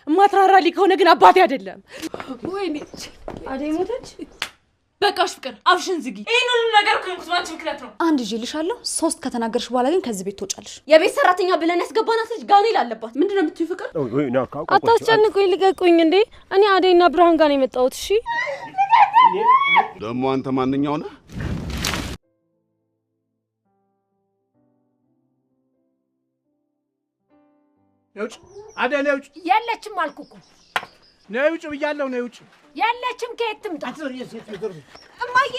ማትራራሊ ከሆነ ግን አባቴ አይደለም። ወይኔ አደይ ሞተች። በቃሽ ፍቅር አፍሽን ዝጊ። ይሄን ሁሉ ነገር እኮ እንኩት ባንቺ ምክንያት ነው። አንድ ይልሻለሁ 3 ከተናገርሽ በኋላ ግን ከዚህ ቤት ትወጫለሽ። የቤት ሰራተኛ ብለን ያስገባናት ልጅ ጋኔል አለባት። ምንድነው የምትይው ፍቅር? አታስጨንቁኝ፣ ልቀቁኝ እንዴ። እኔ አደይና ብርሃን ጋር ነው የመጣሁት። እሺ ደግሞ አንተ ማንኛው ነህ? ነውጭ አደይ ነውጭ። የለችም አልኩኩ። ነውጭ ብያለሁ። ነውጭ የለችም። ከየት ትምጣ? እማዬ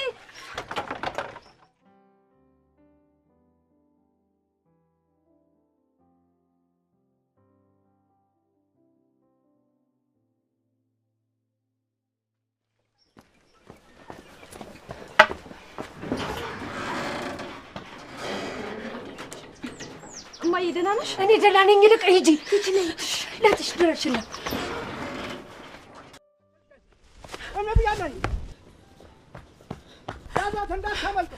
እማዬ ደህና ነሽ? እኔ ደህና ነኝ። ልቅ ሂጂ ለትሽ ድረሽልኝ። እመብያለሁ። ያዛት እንዳታመልጥ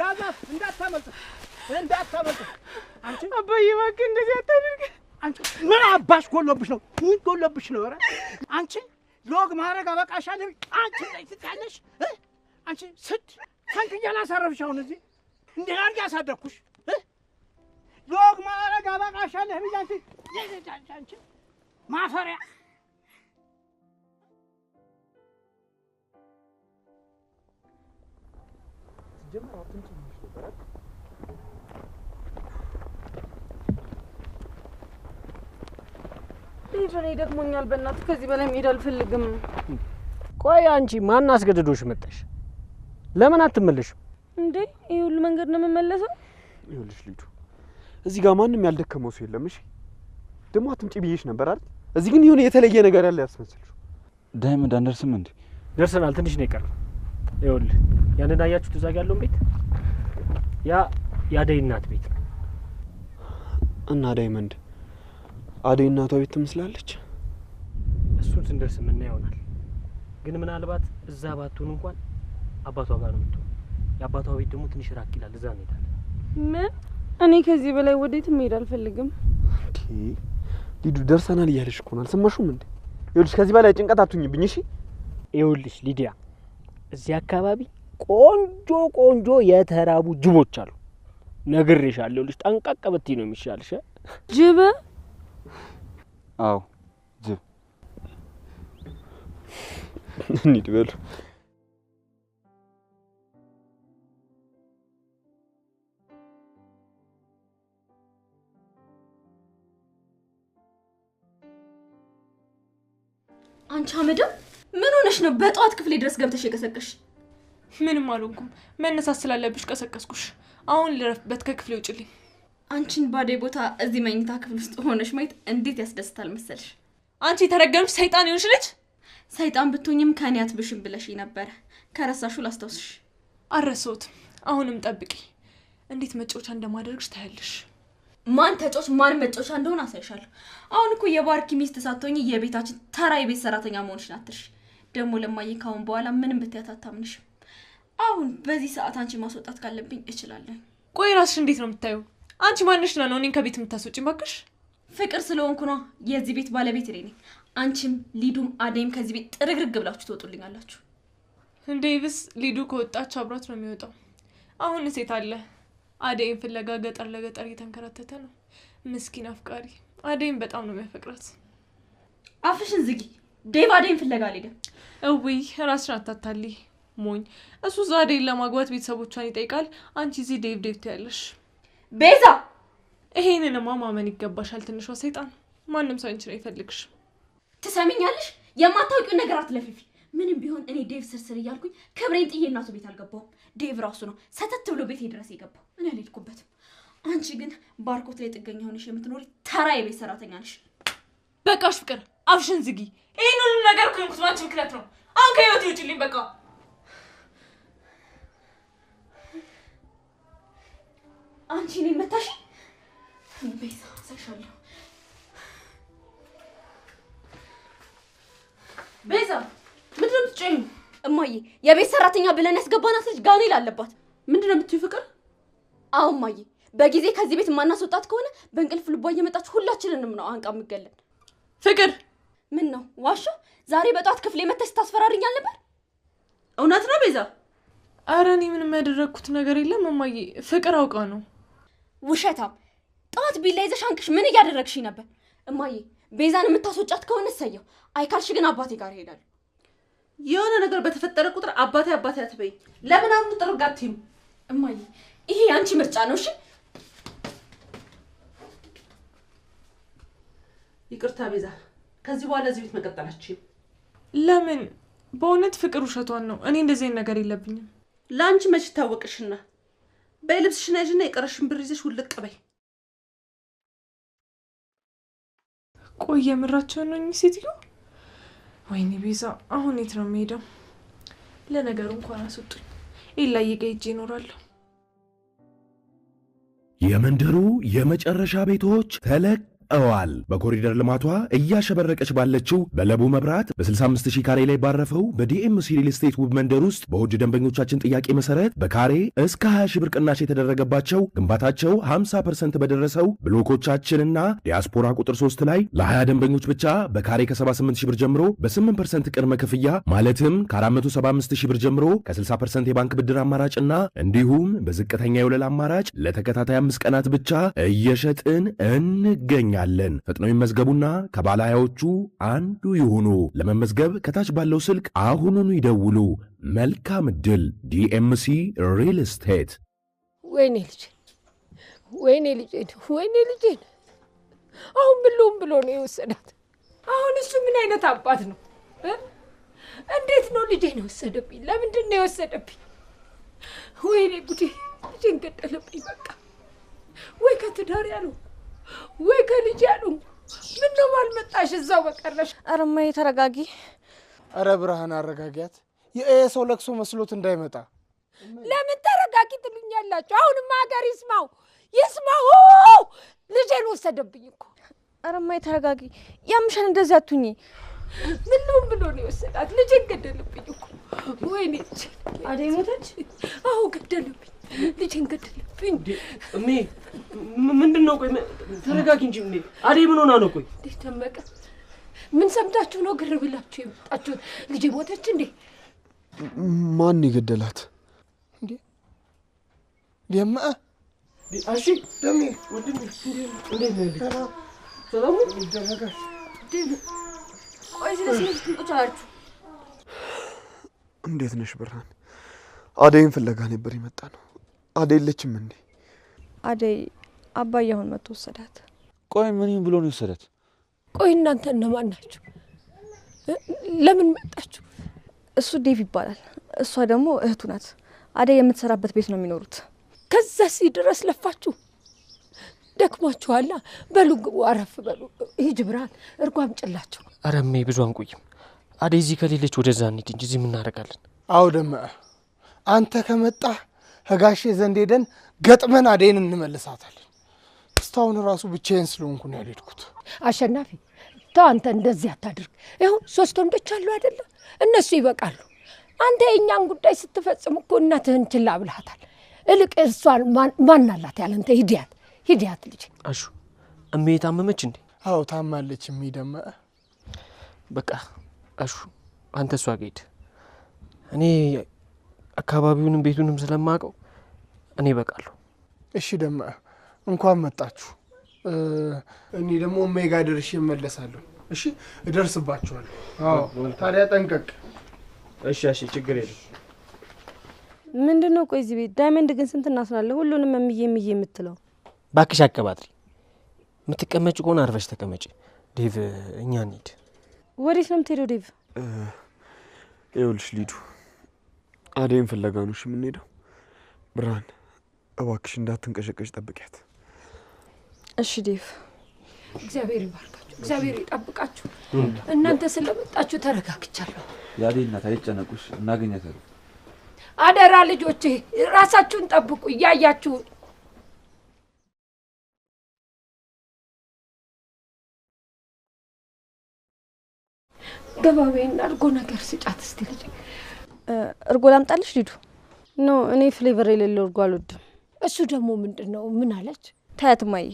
ያዛት እንዳታመልጥ። አንቺ አባዬ እባክህ እንደዚህ አታድርግ። አንቺ ምን አባሽ ጎሎብሽ ነው? ምን ጎሎብሽ ነው? ኧረ አንቺ ሎግ ማድረግ አበቃሻለሁ። አንቺ ላይ ትታለሽ። አንቺ ስድ ታንክ ያላሳረፍሽ አሁን እዚህ እንዴ አርጋ ያሳደኩሽ ሎግ ማድረግ አበቃሻለሁ ብያንቺ አንቺ ማፈሪያ ጀመር አጥንት ነው። ልጅ ደግሞኛል። በእናትህ ከዚህ በላይ መሄድ አልፈልግም። ቆይ አንቺ ማን አስገድዶሽ መጣሽ? ለምን አትመለሽም እንዴ? ይሄ ሁሉ መንገድ ነው የምመለሰው? ይኸውልሽ ልጁ እዚህ ጋር ማንም ያልደከመው ሰው የለም። እሺ ደግሞ አትምጪ ብዬሽ ነበር አይደል? እዚህ ግን የሆነ የተለየ ነገር ያለ ያስመስልሽ። ዳይመንድ አንደርስም እንዴ? ደርሰናል። ትንሽ ነው የቀረው። ይኸውልህ ያንን አያችሁት? እዛ ጋር ያለውን ቤት ያ የአደይ እናት ቤት ነው። እና ዳይመንድ አደይ እናቷ ቤት ትመስላለች። እሱን ስንደርስ የምናየው ይሆናል። ግን ምናልባት እዛ ባትሆን እንኳን አባቷ ጋር ነው የምትሆን። የአባቷ ቤት ደግሞ ትንሽ ራቅ ይላል። እዛ እንሄዳለን። ምን? እኔ ከዚህ በላይ ወዴትም መሄድ አልፈልግም። እንዴ ሊዱ ደርሰናል እያለሽ እኮ ነው። አልሰማሽውም እንዴ? ይኸውልሽ ከዚህ በላይ ጭንቀት አትሁኝብኝ እሺ? ይኸውልሽ ሊዲያ እዚህ አካባቢ ቆንጆ የተራቡ ጅቦች አሉ። ነግሬሻለሁ። ይኸውልሽ ጠንቀቅ ብትይ ነው የሚሻልሽ። ጅብ? አዎ ጅብ። እንሂድ በሉ። አንቺ አመደም ምን ሆነሽ ነው በጧት ክፍሌ ድረስ ገብተሽ የቀሰቀሽ? ምንም አልሆንኩም። መነሳት ስላለብሽ ቀሰቀስኩሽ። አሁን ልረፍበት፣ ከክፍሌ ውጭልኝ። አንቺን ባዴ ቦታ እዚህ መኝታ ክፍል ውስጥ ሆነሽ ማየት እንዴት ያስደስታል መሰልሽ? አንቺ የተረገምሽ ሰይጣን ይሆንሽ ልጅ። ሰይጣን ብትሆኝም ከኔ አትብሽም ብለሽ ነበር። ከረሳሹ ላስታውስሽ። አልረሳሁትም። አሁንም ጠብቂ። እንዴት መጫወቻ እንደማደርግሽ ታያለሽ። ማን ተጫዋች ማን መጫወቻ እንደሆነ አሳይሻለሁ። አሁን እኮ የባርኪ ሚስት ሳትሆኚ የቤታችን ተራ የቤት ሰራተኛ መሆንሽን አትርሽ። ደግሞ ለማየ ካሁን በኋላ ምንም ብትያት አታምንሽም። አሁን በዚህ ሰዓት አንቺ ማስወጣት ካለብኝ እችላለሁ። ቆይ ራስሽ እንዴት ነው የምታዩ? አንቺ ማንሽ ነው እኔን ከቤት የምታስወጪኝ? ባክሽ ፍቅር ስለሆንኩ ነው። የዚህ ቤት ባለቤት እኔ ነኝ። አንቺም ሊዱም አደይም ከዚህ ቤት ጥርግርግ ብላችሁ ትወጡልኛላችሁ። እንዴብስ ሊዱ ከወጣች አብራት ነው የሚወጣው። አሁን ሴት አለ አደይን ፍለጋ ገጠር ለገጠር እየተንከራተተ ነው። ምስኪን አፍቃሪ። አደይን በጣም ነው የሚያፈቅራት። አፍሽን ዝጊ። ዴቭ አደይን ፍለጋ አልሄደም። እውይ ራስሽን አታታልይ ሞኝ። እሱ እዛ አደይን ለማግባት ቤተሰቦቿን ይጠይቃል። አንቺ እዚህ ዴቭ ትያለሽ። ቤዛ ይሄንንማ ማመን ይገባሻል። ትንሿ ሰይጣን። ማንም ሰው አንቺን አይፈልግሽ። ትሰሚኛለሽ? የማታውቂው ነገር አትለፍፊ። ምንም ቢሆን እኔ ዴቭ ስርስር እያልኩኝ ክብሬን ጥዬ እናቱ ቤት አልገባሁም። ዴቭ ራሱ ነው ሰተት ብሎ ቤቴ ድረስ የገባው። እኔ አልሄድኩበትም። አንቺ ግን ባርኮት ላይ ጥገኛ ሆነሽ የምትኖሪ ተራ የቤት ሰራተኛ ነሽ። በቃሽ ፍቅር፣ አፍሽን ዝጊ። ይሄን ሁሉ ነገር እኮ የምትሆነው አንቺ ምክንያት ነው። አሁን ከህይወቴ ውጪልኝ በቃ። አንቺ እኔን መታሽ? ቤዛ ሰሻለሁ። ቤዛ ምንድን ነው የምትጨኝ? እማዬ የቤት ሰራተኛ ብለን ያስገባናት ልጅ ጋኔል አለባት። ምንድን ነው የምትይው ፍቅር? አሁን ማዬ በጊዜ ከዚህ ቤት ማናስወጣት ከሆነ በእንቅልፍ ልቧ እየመጣች ሁላችንንም ነው አንቃ ምገለን። ፍቅር ምን ነው ዋሾ? ዛሬ በጧት ክፍሌ መተሽ ታስፈራሪኛል ነበር? እውነት ነው ቤዛ? ኧረ እኔ ምንም ያደረኩት ነገር የለም እማዬ፣ ፍቅር አውቃ ነው። ውሸታም! ጧት ቢላ ይዘሽ አንቅሽ ምን እያደረግሽ ነበር? እማዬ ቤዛን የምታስወጫት ከሆነ ሰየው፣ አይካልሽ ግን አባቴ ጋር እሄዳለሁ። የሆነ ነገር በተፈጠረ ቁጥር አባቴ አትበይ። ለምን አሁን ጥርጋትም? እማዬ ይሄ አንቺ ምርጫ ነው። እሺ ይቅርታ ቤዛ፣ ከዚህ በኋላ እዚህ ቤት መቀጠላችሁ። ለምን? በእውነት ፍቅር ውሸቷን ነው። እኔ እንደዚህ ነገር የለብኝም። ለአንቺ መች ታወቅሽና? በልብስሽን ያዥና የቀረሽን ብር ይዘሽ ውልቅ በይ። ቆይ የምራቸው ነው እኚህ ሴትዮ? ወይኔ ቤዛ፣ አሁን የት ነው የምሄደው? ለነገሩ እንኳን አስወጡኝ። ኤላዬ ጋር ሄጄ እኖራለሁ። የመንደሩ የመጨረሻ ቤቶች ተለቀዋል። በኮሪደር ልማቷ እያሸበረቀች ባለችው በለቡ መብራት በ65000 ካሬ ላይ ባረፈው በዲኤምሲ ሪል ስቴት ውብ መንደር ውስጥ በውድ ደንበኞቻችን ጥያቄ መሰረት በካሬ እስከ 20,000 ብር ቅናሽ የተደረገባቸው ግንባታቸው 50% በደረሰው ብሎኮቻችንና ዲያስፖራ ቁጥር 3 ላይ ለ20 ደንበኞች ብቻ በካሬ ከ78000 ብር ጀምሮ በ8% ቅድመ ክፍያ ማለትም ከ475000 ብር ጀምሮ ከ60% የባንክ ብድር አማራጭና እንዲሁም በዝቅተኛ የወለል አማራጭ ለተከታታይ 5 ቀናት ብቻ እየሸጥን እንገኛለን። ፈጥነው ይመዝገቡና ከባለ 20ዎቹ አንዱ ይሁኑ። ለመመዝገብ ከታች ባለው ስልክ አሁኑኑ ይደውሉ። መልካም ዕድል። ዲኤምሲ ሪል ስቴት። ወይኔ ልጄ አሁን ብሎም ብሎ ነው የወሰዳት። አሁን እሱ ምን አይነት አባት ነው? እንዴት ነው ልጄን የወሰደብኝ? ለምንድን ነው የወሰደብኝ? ወይኔ ጉዴ! ልጄን ገደለብኝ። በቃ ወይ ከትዳር ያለው ወይ ከልጅ ያሉ ምን ነው ባልመጣሽ እዛው በቀረሽ። ኧረ እማዬ ተረጋጊ። ኧረ ብርሃን አረጋጊያት። ሰው ለቅሶ መስሎት እንዳይመጣ። ለምን ተረጋጊ ትሉኛላችሁ? አሁንም ሀገር ይስማው። ልጄን ወሰደብኝ እኮ። ኧረ እማዬ ተረጋጊ። ያምሻል፣ እንደዚህ አትሁኚ። ምን ነው ብሎ ነው የወሰዳት? ልጄን ገደለብኝ እኮ። ወይኔ አደይ ሞተች? አዎ ገደለብኝ። ልጄን ገደለብኝ። እሜ ምንድን ነው? ቆይ ተረጋጊ እንጂ እሜ። አደይ ምን ሆና ነው? ቆይ እንዴት ደመቀ? ምን ሰምታችሁ ነው ግር ብላችሁ የመጣችሁት? ልጄ ሞተች እንዴ? ማን የገደላት? እንዴ ደማ እሺ ደሜ ወንድሜ እንዴት ነው? ሰላም ይደረጋል። ቆይ ስለዚህ ቁጫችሁ እንዴት ነሽ ብርሃን? አደይን ፍለጋ ነበር የመጣ ነው። አደይ የለችም እንዴ? አደይ አባዬ አሁን መጥቶ ወሰዳት። ቆይ ምን ብሎ ነው የወሰዳት? ቆይ እናንተ እነማን ናችሁ? ለምን መጣችሁ? እሱ ዴቭ ይባላል። እሷ ደግሞ እህቱ ናት። አደይ የምትሰራበት ቤት ነው የሚኖሩት። ከዛ ድረስ ለፋችሁ ደክሟችኋላ። በሉ ግቡ፣ አረፍ በሉ። ሂጅ ብርሃን፣ እርጎ አምጪላቸው። ኧረ እሜ ብዙ አንቆይም። አደይ እዚህ ከሌለች ወደዛ እንሂድ እንጂ እዚህ ምን እናደርጋለን? አዎ ደመቀ፣ አንተ ከመጣህ ከጋሼ ዘንድ ሄደን ገጥመን አደይን እንመልሳታለን። እስካሁን ራሱ ብቻዬን ስለሆንኩ ነው ያልሄድኩት። አሸናፊ ተው፣ አንተ እንደዚህ አታድርግ። ይኸው 3 ወንዶች አሉ አይደለ? እነሱ ይበቃሉ። አንተ የእኛን ጉዳይ ስትፈጽም እኮ እናትህን ችላ ብልሃታል። እልቅ እሷን ማን አላት ያለንተ? ሂዲያት ልጅ። አሹ እሜ ታመመች እንዴ? አዎ ታማለች። ደመቀ በቃ አሹ አንተ እሷ ጋር ሂድ። እኔ አካባቢውንም ቤቱንም ስለማውቀው እኔ እበቃለሁ። እሺ ደመቀ፣ እንኳን መጣችሁ። እኔ ደግሞ ሜጋ ደርሼ እመለሳለሁ። እሺ እደርስባችኋለሁ። አዎ ታዲያ ጠንቀቅ። እሺ ችግር የለም። ምንድነው? ቆይ እዚህ ቤት ዳይመንድ ግን ስንት እናስናለ? ሁሉንም እምዬ የምትለው ባክሽ አቀባጥሪ። የምትቀመጭ ከሆነ አርፈሽ ተቀመጪ። ዴቭ እኛ እንሂድ። ወዴት ነው የምትሄደው ዴቭ? ይኸውልሽ ሊዱ፣ አደይን ፍለጋ ነው የምንሄደው። ብርሃን እባክሽ እንዳትንቀሸቀሽ ጠብቂያት። እሺ ዴቭ። እግዚአብሔር ይባርካችሁ፣ እግዚአብሔር ይጠብቃችሁ። እናንተ ስለመጣችሁ ተረጋግቻለሁ። የአደይ እናት አይጨነቁሽ፣ እናገኛታለን። አደራ ልጆቼ ራሳችሁን ጠብቁ እያያችሁ። ገባቤና እርጎ ነገር ስጫት እስቲ ልጅ። እርጎ ላምጣልሽ ሊዱ? ኖ እኔ ፍሌቨር የሌለው እርጎ አልወድም። እሱ ደግሞ ምንድነው? ምን አለች? ታያት እማዬ፣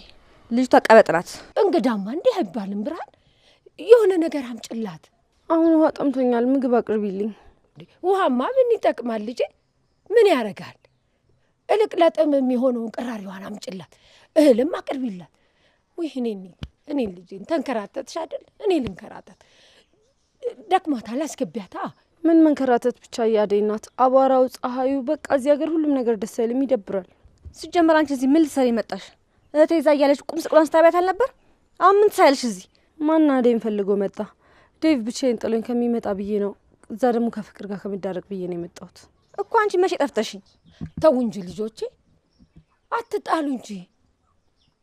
ልጅቷ ቀበጥ ናት። እንግዳማ እንዲህ አይባልም። ብርሃን የሆነ ነገር አምጭላት። አሁን ውሃ ጠምቶኛል፣ ምግብ አቅርቢልኝ። ውሃማ ምን ይጠቅማል ልጄ? ምን ያደርጋል? እልቅ ለጥም የሚሆነውን ቅራሪዋን አምጭላት፣ እህልም አቅርቢላት። ወይ እኔ ልጄን ተንከራተትሽ አይደል? እኔ ልንከራተት ደክሟታል፣ አስገቢያታ። ምን መንከራተት ብቻ ያደይ ናት። አቧራው፣ ፀሐዩ፣ በቃ እዚህ ሀገር ሁሉም ነገር ደስ አይልም፣ ይደብራል። ሲጀመር አንቺ እዚህ ምን ልትሰሪ መጣሽ? እህቴ እዛ እያለች ቁም ስቅሏን ስታቢያት አልነበር? አሁን ምን ትሰሪያለሽ እዚህ? ማን አደይን ፈልጎ መጣ? ዴቭ ብቻዬን ጥሎኝ ከሚመጣ ብዬ ነው። እዛ ደግሞ ከፍቅር ጋር ከመዳረቅ ብዬ ነው የመጣሁት እኮ። አንቺ መቼ ጠፍተሽኝ? ተው እንጂ ልጆቼ፣ አትጣሉ እንጂ።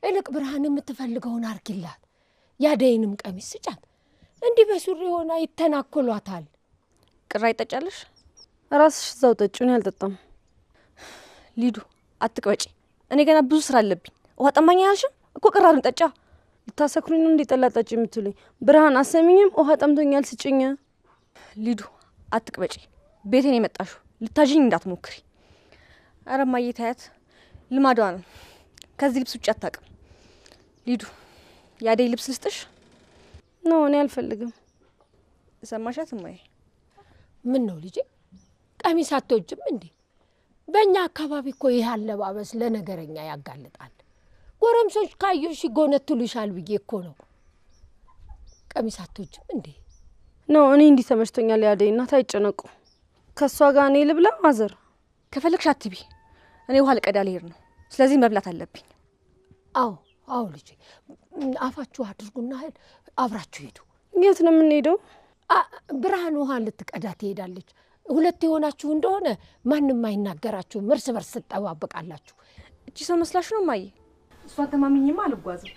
እልቅ ብርሃን የምትፈልገውን አርጊላት። ያደይንም ቀሚስ ስጫት። እንዲህ በሱሪ ሆና ይተናኮሏታል። ቅራ ይጠጫለሽ? ራስሽ እዛው ጠጪ፣ እኔ አልጠጣም። ሊዱ አትቅበጪ፣ እኔ ገና ብዙ ስራ አለብኝ። ውሃ ጠማኝ አልሽም እኮ፣ ቅራሩን ጠጫ። ልታሰክሩኝ ነው እንዴ ጠላ ጠጪ የምትሉኝ? ብርሃን አሰሚኝም፣ ውሃ ጠምቶኛል ስጭኝ። ሊዱ አትቅበጪ፣ ቤቴን የመጣሽው ልታዥኝ እንዳትሞክሪ። አረ እማዬ ታያት፣ ልማዷ ነው። ከዚህ ልብስ ውጭ አታውቅም። ሊዱ ያደይ ልብስ ልስጥሽ? ነው እኔ አልፈልግም። ሰማሻት እማዬ? ምን ነው ልጄ፣ ቀሚስ አትወጂም እንዴ? በእኛ አካባቢ እኮ ይህ አለባበስ ለነገረኛ ያጋልጣል። ጎረምሶች ካዩሽ ይጎነትሉሻል ብዬ እኮ ነው። ቀሚስ አትወጂም እንዴ? ነው እኔ እንዲህ ተመችቶኛል። ያደይ እናት አይጨነቁ። ከእሷ ጋር እኔ ልብላ። ማዘር ከፈለግሽ አትቢ፣ እኔ ውሃ ልቀዳ ልሄድ ነው። ስለዚህ መብላት አለብኝ። አዎ ልጄ፣ አፋችሁ አድርጉና አብራችሁ ሂዱ። የት ነው የምንሄደው? ብርሃን ውሃ ልትቀዳ ትሄዳለች። ሁለት የሆናችሁ እንደሆነ ማንም አይናገራችሁም። እርስ በርስ ትጠባበቃላችሁ። እቺ ሰው መስላሽ ነው እማዬ? እሷን ተማምኜማ አልጓዝም።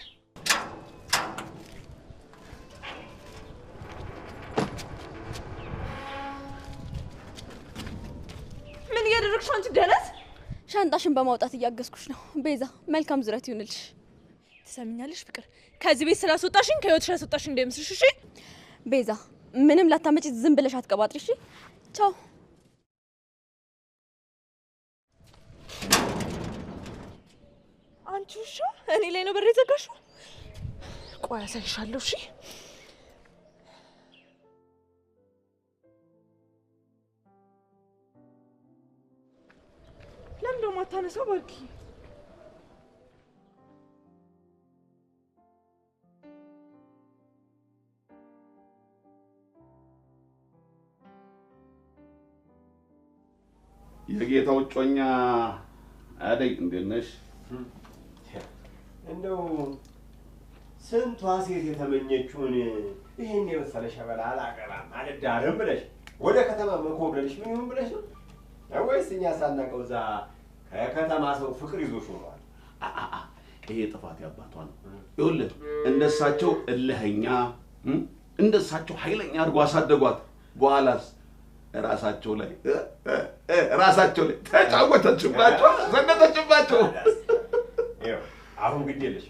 ምን እያደረግሽ አንቺ ደነስ? ሻንጣሽን በማውጣት እያገዝኩሽ ነው። ቤዛ መልካም ዝረት ይሁንልሽ። ትሰሚኛለሽ ፍቅር፣ ከዚህ ቤት ስላስወጣሽኝ ከህይወትሽ ያስወጣሽኝ እንዳይመስልሽ እሺ? ቤዛ ምንም ላታመጪ ዝም ብለሽ አትቀባጥሪ እሺ? ቻው። አንቺ ውሻ፣ እኔ ላይ ነው በር የዘጋሽው? ቆይ አሳይሻለሁ እሺ? ለምን ደሞ አታነሳው? ባርኪ የጌታው ጮኛ አደይ፣ እንዴት ነሽ? እንደው ስንቷ ሴት የተመኘችውን ይሄን የመሰለ ሸበላ አላገባም አልዳርም ብለሽ ወደ ከተማ መኮብለልሽ ምን ይሁን ብለሽ ነው? ወይስ እኛ ሳናውቀው እዛ ከከተማ ሰው ፍቅር ይዞሽ ሆኗል? ይሄ ጥፋት ያባቷ ነው። ይኸውልህ እንደሳቸው እልኸኛ እንደሳቸው ኃይለኛ አድርጎ አሳደጓት። በኋላስ ራሳቸው ላይ ተጫወተችባቸው፣ ዘነጠችባቸው። አሁን ግድ የለሽ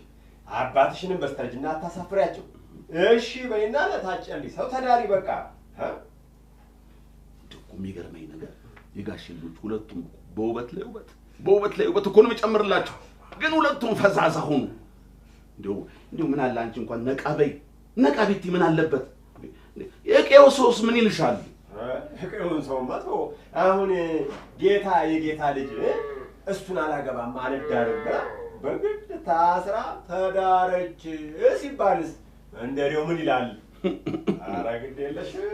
አባትሽንም በስተርጅና አታሳፍሪያቸው። እሺ በይና ለታጨልኝ ሰው ተዳሪ በቃ። የሚገርመኝ ነገር የጋሽ ልጆች ሁለቱም በውበት ላይ ውበት እኮ ነው የሚጨምርላቸው። ግን ሁለቱም ፈዛዛ ሆኑ። እንዲሁ ምን አለ አንቺ እንኳን ነቃ ቤቲ ምን አለበት? የቄው ሰውስ ምን ይልሻል? የቄውን ሰውማ ተው። አሁን ጌታ የጌታ ልጅ እሱን አላገባም አልዳርም ብላ በግድ ታስራ ተዳረች ሲባልስ እንደው ምን ይላል? ኧረ ግድ የለሽም።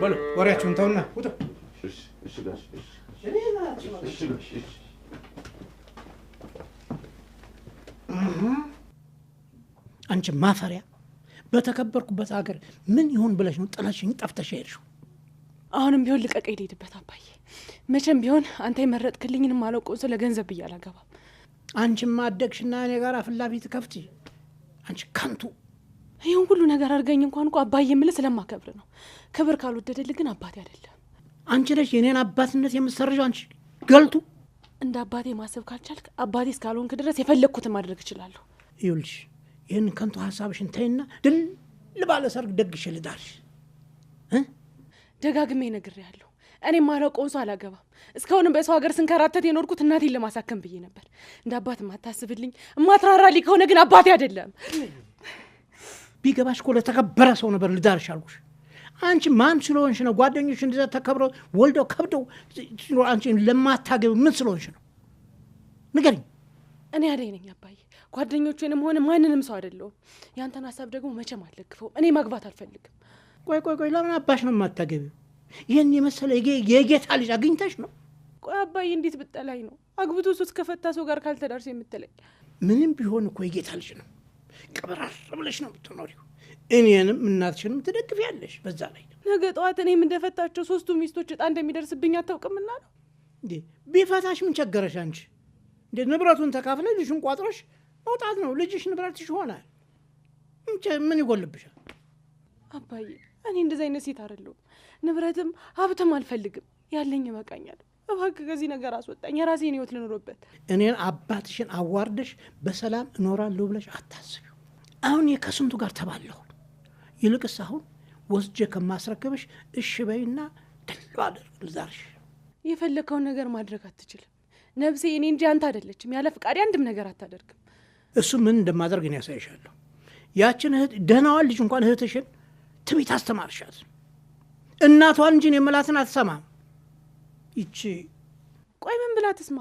በሉ ወሬያችሁን ተውና ውጡ። እሺ ጋሽ፣ አንቺ ማፈሪያ፣ በተከበርኩበት ሀገር ምን ይሆን ብለሽ ነው ጥለሽኝ ጠፍተሽ ሄድሽው? አሁንም ቢሆን ልቀቀኝ፣ ልሄድበት አባዬ። መቼም ቢሆን አንተ የመረጥክልኝን ማለቆ ስለ ገንዘብ ብዬ አላገባም። አንቺማ አደግሽና እኔ ጋር ፍላፊት ከፍቲ። አንቺ ከንቱ። ይሁን ሁሉ ነገር አድርገኝ እንኳን እኮ አባዬ የምልህ ስለማከብር ነው። ክብር ካልወደደልህ ግን አባቴ አይደለም። አንቺ ነሽ የኔን አባትነት የምትሰርዥው። አንቺ ገልቱ። እንደ አባቴ ማሰብ ካልቻልክ አባቴ እስካልሆንክ ድረስ የፈለግኩትን ማድረግ እችላለሁ። ይኸውልሽ ይህን ከንቱ ሀሳብሽን ተይና ድል ባለ ሰርግ ደግሼ ልዳርሽ። ደጋግሜ ነግሬሃለሁ። እኔ ማላውቀውን ሰው አላገባም። እስካሁንም በሰው ሀገር ስንከራተት የኖርኩት እናቴን ለማሳከም ብዬ ነበር። እንደ አባት የማታስብልኝ የማትራራልኝ ከሆነ ግን አባቴ አይደለም። ቢገባሽ እኮ ለተከበረ ሰው ነበር ልዳርሽ አልኩሽ። አንቺ ማን ስለሆንሽ ነው ጓደኞች እንደዛ ተከብረው ወልደው ከብደው አንቺ ለማታገብ ምን ስለሆንሽ ነው ንገሪኝ። እኔ አደይ ነኝ አባዬ። ጓደኞቼንም ሆነ ማንንም ሰው አይደለሁም። ያንተን ሀሳብ ደግሞ መቼም አልደግፈውም። እኔ ማግባት አልፈልግም። ቆይ ለምን አባሽ ነው የማታገቢው? ይህን የመሰለ የጌታ ልጅ አግኝተሽ ነው? ቆይ አባዬ እንዴት ብጠላኝ ነው አግብቶ ሱስ ከፈታ ሰው ጋር ካልተዳርሽ የምትለኝ? ምንም ቢሆን እኮ የጌታ ልጅ ነው። ቀበራር ብለሽ ነው የምትኖሪው። እኔንም እናትሽንም ትደግፊያለሽ። በዛ ላይ ነገ ጠዋት እኔም እንደፈታቸው 3ቱ ሚስቶች እጣ እንደሚደርስብኝ አታውቅምና ነው። እንዴ ቢፈታሽ ምን ቸገረሽ አንቺ? እንዴ ንብረቱን ተካፍለሽ ልጅሽን ቋጥረሽ መውጣት ነው። ልጅሽ ንብረትሽ ይሆናል። ምን ይጎልብሻል? አባዬ እኔ እንደዚህ አይነት ሴት አይደለሁም። ንብረትም ሀብትም አልፈልግም። ያለኝ ይበቃኛል። እባክህ ከዚህ ነገር አስወጣኝ። የራሴን ህይወት ልኖርበት። እኔን አባትሽን አዋርደሽ በሰላም እኖራለሁ ብለሽ አታስቢው። አሁን ከስንቱ ጋር ተባለሁ። ይልቅስ አሁን ወስጄ ከማስረከብሽ እሺ በይና ደሎ አድርግ ልዛርሽ። የፈለከውን ነገር ማድረግ አትችልም። ነፍሴ እኔ እንጂ አንተ አይደለችም። ያለ ፍቃድ አንድም ነገር አታደርግም። እሱ ምን እንደማደርግ እኔ ያሳይሻለሁ። ያችን እህት ደህናዋን ልጅ እንኳን እህትሽን ትቢት አስተማርሻት። እናቷን እንጂ የመላትን አትሰማም። ይቺ ቆይ ምን ብላ ትስማ?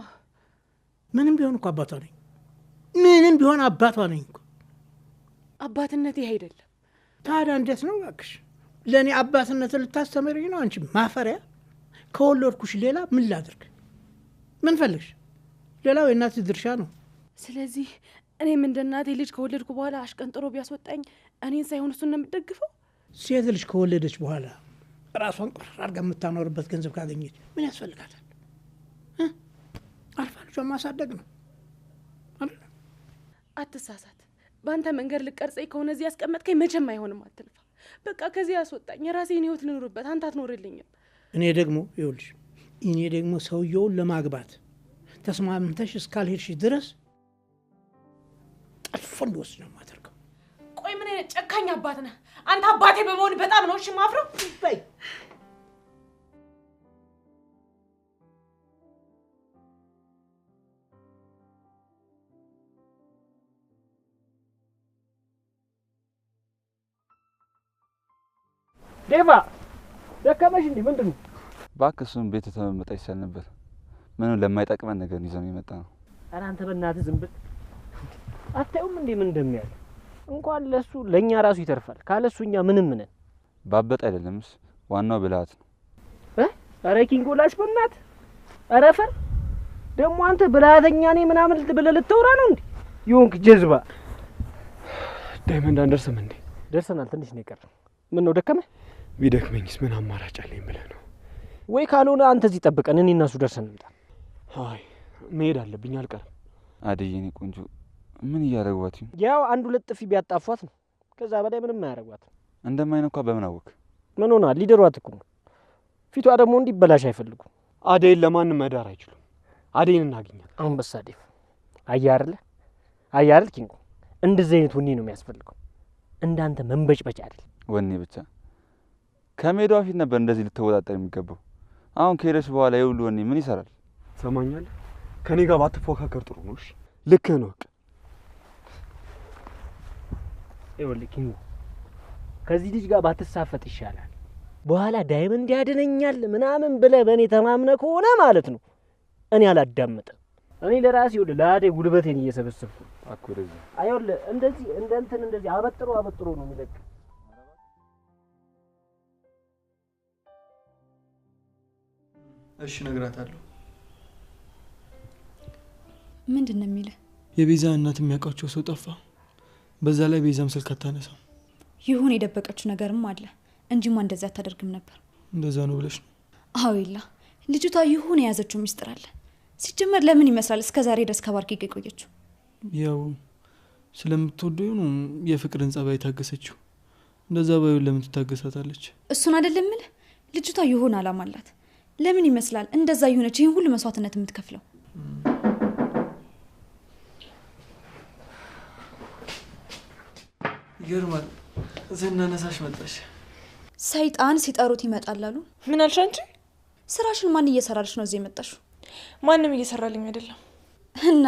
ምንም ቢሆን እኮ አባቷ ነኝ። ምንም ቢሆን አባቷ ነኝ እኮ። አባትነት ይሄ አይደለም። ታዲያ እንዴት ነው እባክሽ? ለእኔ አባትነትን ልታስተምሪኝ ነው አንቺ ማፈሪያ? ከወለድኩሽ ሌላ ምን ላድርግ? ምን ፈልግሽ? ሌላው የእናት ድርሻ ነው። ስለዚህ እኔም እንደ እናቴ ልጅ ከወለድኩ በኋላ አሽቀንጥሮ ቢያስወጣኝ እኔን ሳይሆን እሱን ነው የምትደግፈው? ሴት ልጅ ከወለደች በኋላ ራሷን ቆራር አድርጋ የምታኖርበት ገንዘብ ካገኘች ምን ያስፈልጋታል? አልፋ ልጇን ማሳደግ ነው። አትሳሳት። በአንተ መንገድ ልቀርጸኝ ከሆነ እዚህ ያስቀመጥከኝ መቼም አይሆንም። አትልፋ። በቃ ከዚህ ያስወጣኝ። የራሴን ህይወት ልኖርበት። አንተ አትኖርልኝም። እኔ ደግሞ ሰውየውን ለማግባት ተስማምተሽ እስካልሄድሽ ድረስ ጠልፎ እንዲወስድ ነው የማደርገው። ቆይ ምን አይነት ጨካኝ አባት ነህ አንተ? አባቴ በመሆን በጣም ነው እሺ ማፍረው። በይ ዴቫ ደከመሽ እንዴ? ምንድን ነው? እባክህ እሱን ቤት ተመመጣ ይሻል ነበር። ምንም ለማይጠቅመን ነገር ይዘን የመጣ ነው። ኧረ አንተ በእናትህ ዝም ብል። አታዩም እንዴ ምን እንደሚያል? እንኳን ለሱ ለኛ ራሱ ይተርፋል። ካለሱ እኛ ምንም ነን። ባበጥ አይደለምስ፣ ዋናው ብልሃት ነው። ኧረ ኪንጎላሽ በእናትህ ኧረ ፈር ደግሞ አንተ ብልሃተኛ ነኝ ምናምን ብለህ ልትወራ ነው እንዴ? ይሁንክ ጀዝባ። ዳይመንድ አንደርስም እንዴ? ደርሰናል። ትንሽ ነው የቀረው። ምን ነው ደከመህ? ቢደክመኝስ ምን አማራጭ አለኝ ብለህ ነው? ወይ ካልሆነ አንተ እዚህ ጠብቀን እኔ እና እሱ ደርሰን እንምጣ። አይ መሄድ አለብኝ፣ አልቀርም። አደይ የኔ ቆንጆ ምን እያደረጓት? ያው አንድ ሁለት ጥፊ ቢያጣፏት ነው። ከዛ በላይ ምንም አያደርጓት። እንደማይነኳ በምን አወቅ? ምን ሆና ሊደሯት እኮ ነው። ፊቷ ደግሞ እንዲበላሽ አይፈልጉም። አደይን ለማንም መዳር አይችሉም። አደይን እናገኛለን። አሁን በሳዴፍ አያርል ኪንጎ እንደዚህ አይነት ወኔ ነው የሚያስፈልገው። እንዳንተ መንበጭበጭ አይደል። ወኔ ብቻ ከሜዳዋ ፊት ነበር እንደዚህ ልትወጣጠር የሚገባው። አሁን ከሄደች በኋላ የሁሉ ወኔ ምን ይሰራል? ሰማኛለህ? ከኔ ጋር ባትፎካከር ጥሩ ነው። እሺ ልክ ነው። ይኸውልህ ኪንጎ ከዚህ ልጅ ጋር ባትሳፈጥ ይሻላል። በኋላ ዳይመንድ ያድነኛል ምናምን ብለህ በእኔ ተማምነህ ከሆነ ማለት ነው እኔ አላዳምጥም። እኔ ለራሴ ይኸውልህ ለአደይ ጉልበቴን እየሰበሰብኩ አኩረዚ አይወልህ እንደዚህ እንደዚህ አበጥሮ ነው የሚለቅ። እሺ እነግራታለሁ። ምንድን ነው የሚልህ? የቤዛ እናት የሚያውቃቸው ሰው ጠፋ። በዛ ላይ ቤዛም ስልክ አታነሳም። ይሁን የደበቀችው ነገርም አለ እንጂማ እንደዛ አታደርግም ነበር። እንደዛ ነው ብለሽ ነው? አዎ ይላ ልጅቷ ይሁን የያዘችው ሚስጥር አለ። ሲጀመር ለምን ይመስላል እስከ ዛሬ ድረስ ከባርኪ ጋር ቆየችው? ያው ስለምትወደው ነው የፍቅርን ጸባይ ታገሰችው። እንደዛ ባይሆን ለምን ትታገሳታለች? እሱን አይደለም ምልህ። ልጅቷ ይሁን አላማ አላት። ለምን ይመስላል እንደዛ ይሁነች ይሄን ሁሉ መስዋዕትነት የምትከፍለው? ይገርማል። ዝናነሳሽ መጣሽ። ሰይጣን ሲጠሩት ይመጣል አሉ። ምን አልሽ አንቺ? ስራሽን ማን እየሰራልሽ ነው እዚህ የመጣሽው? ማንም እየሰራልኝ አይደለም። እና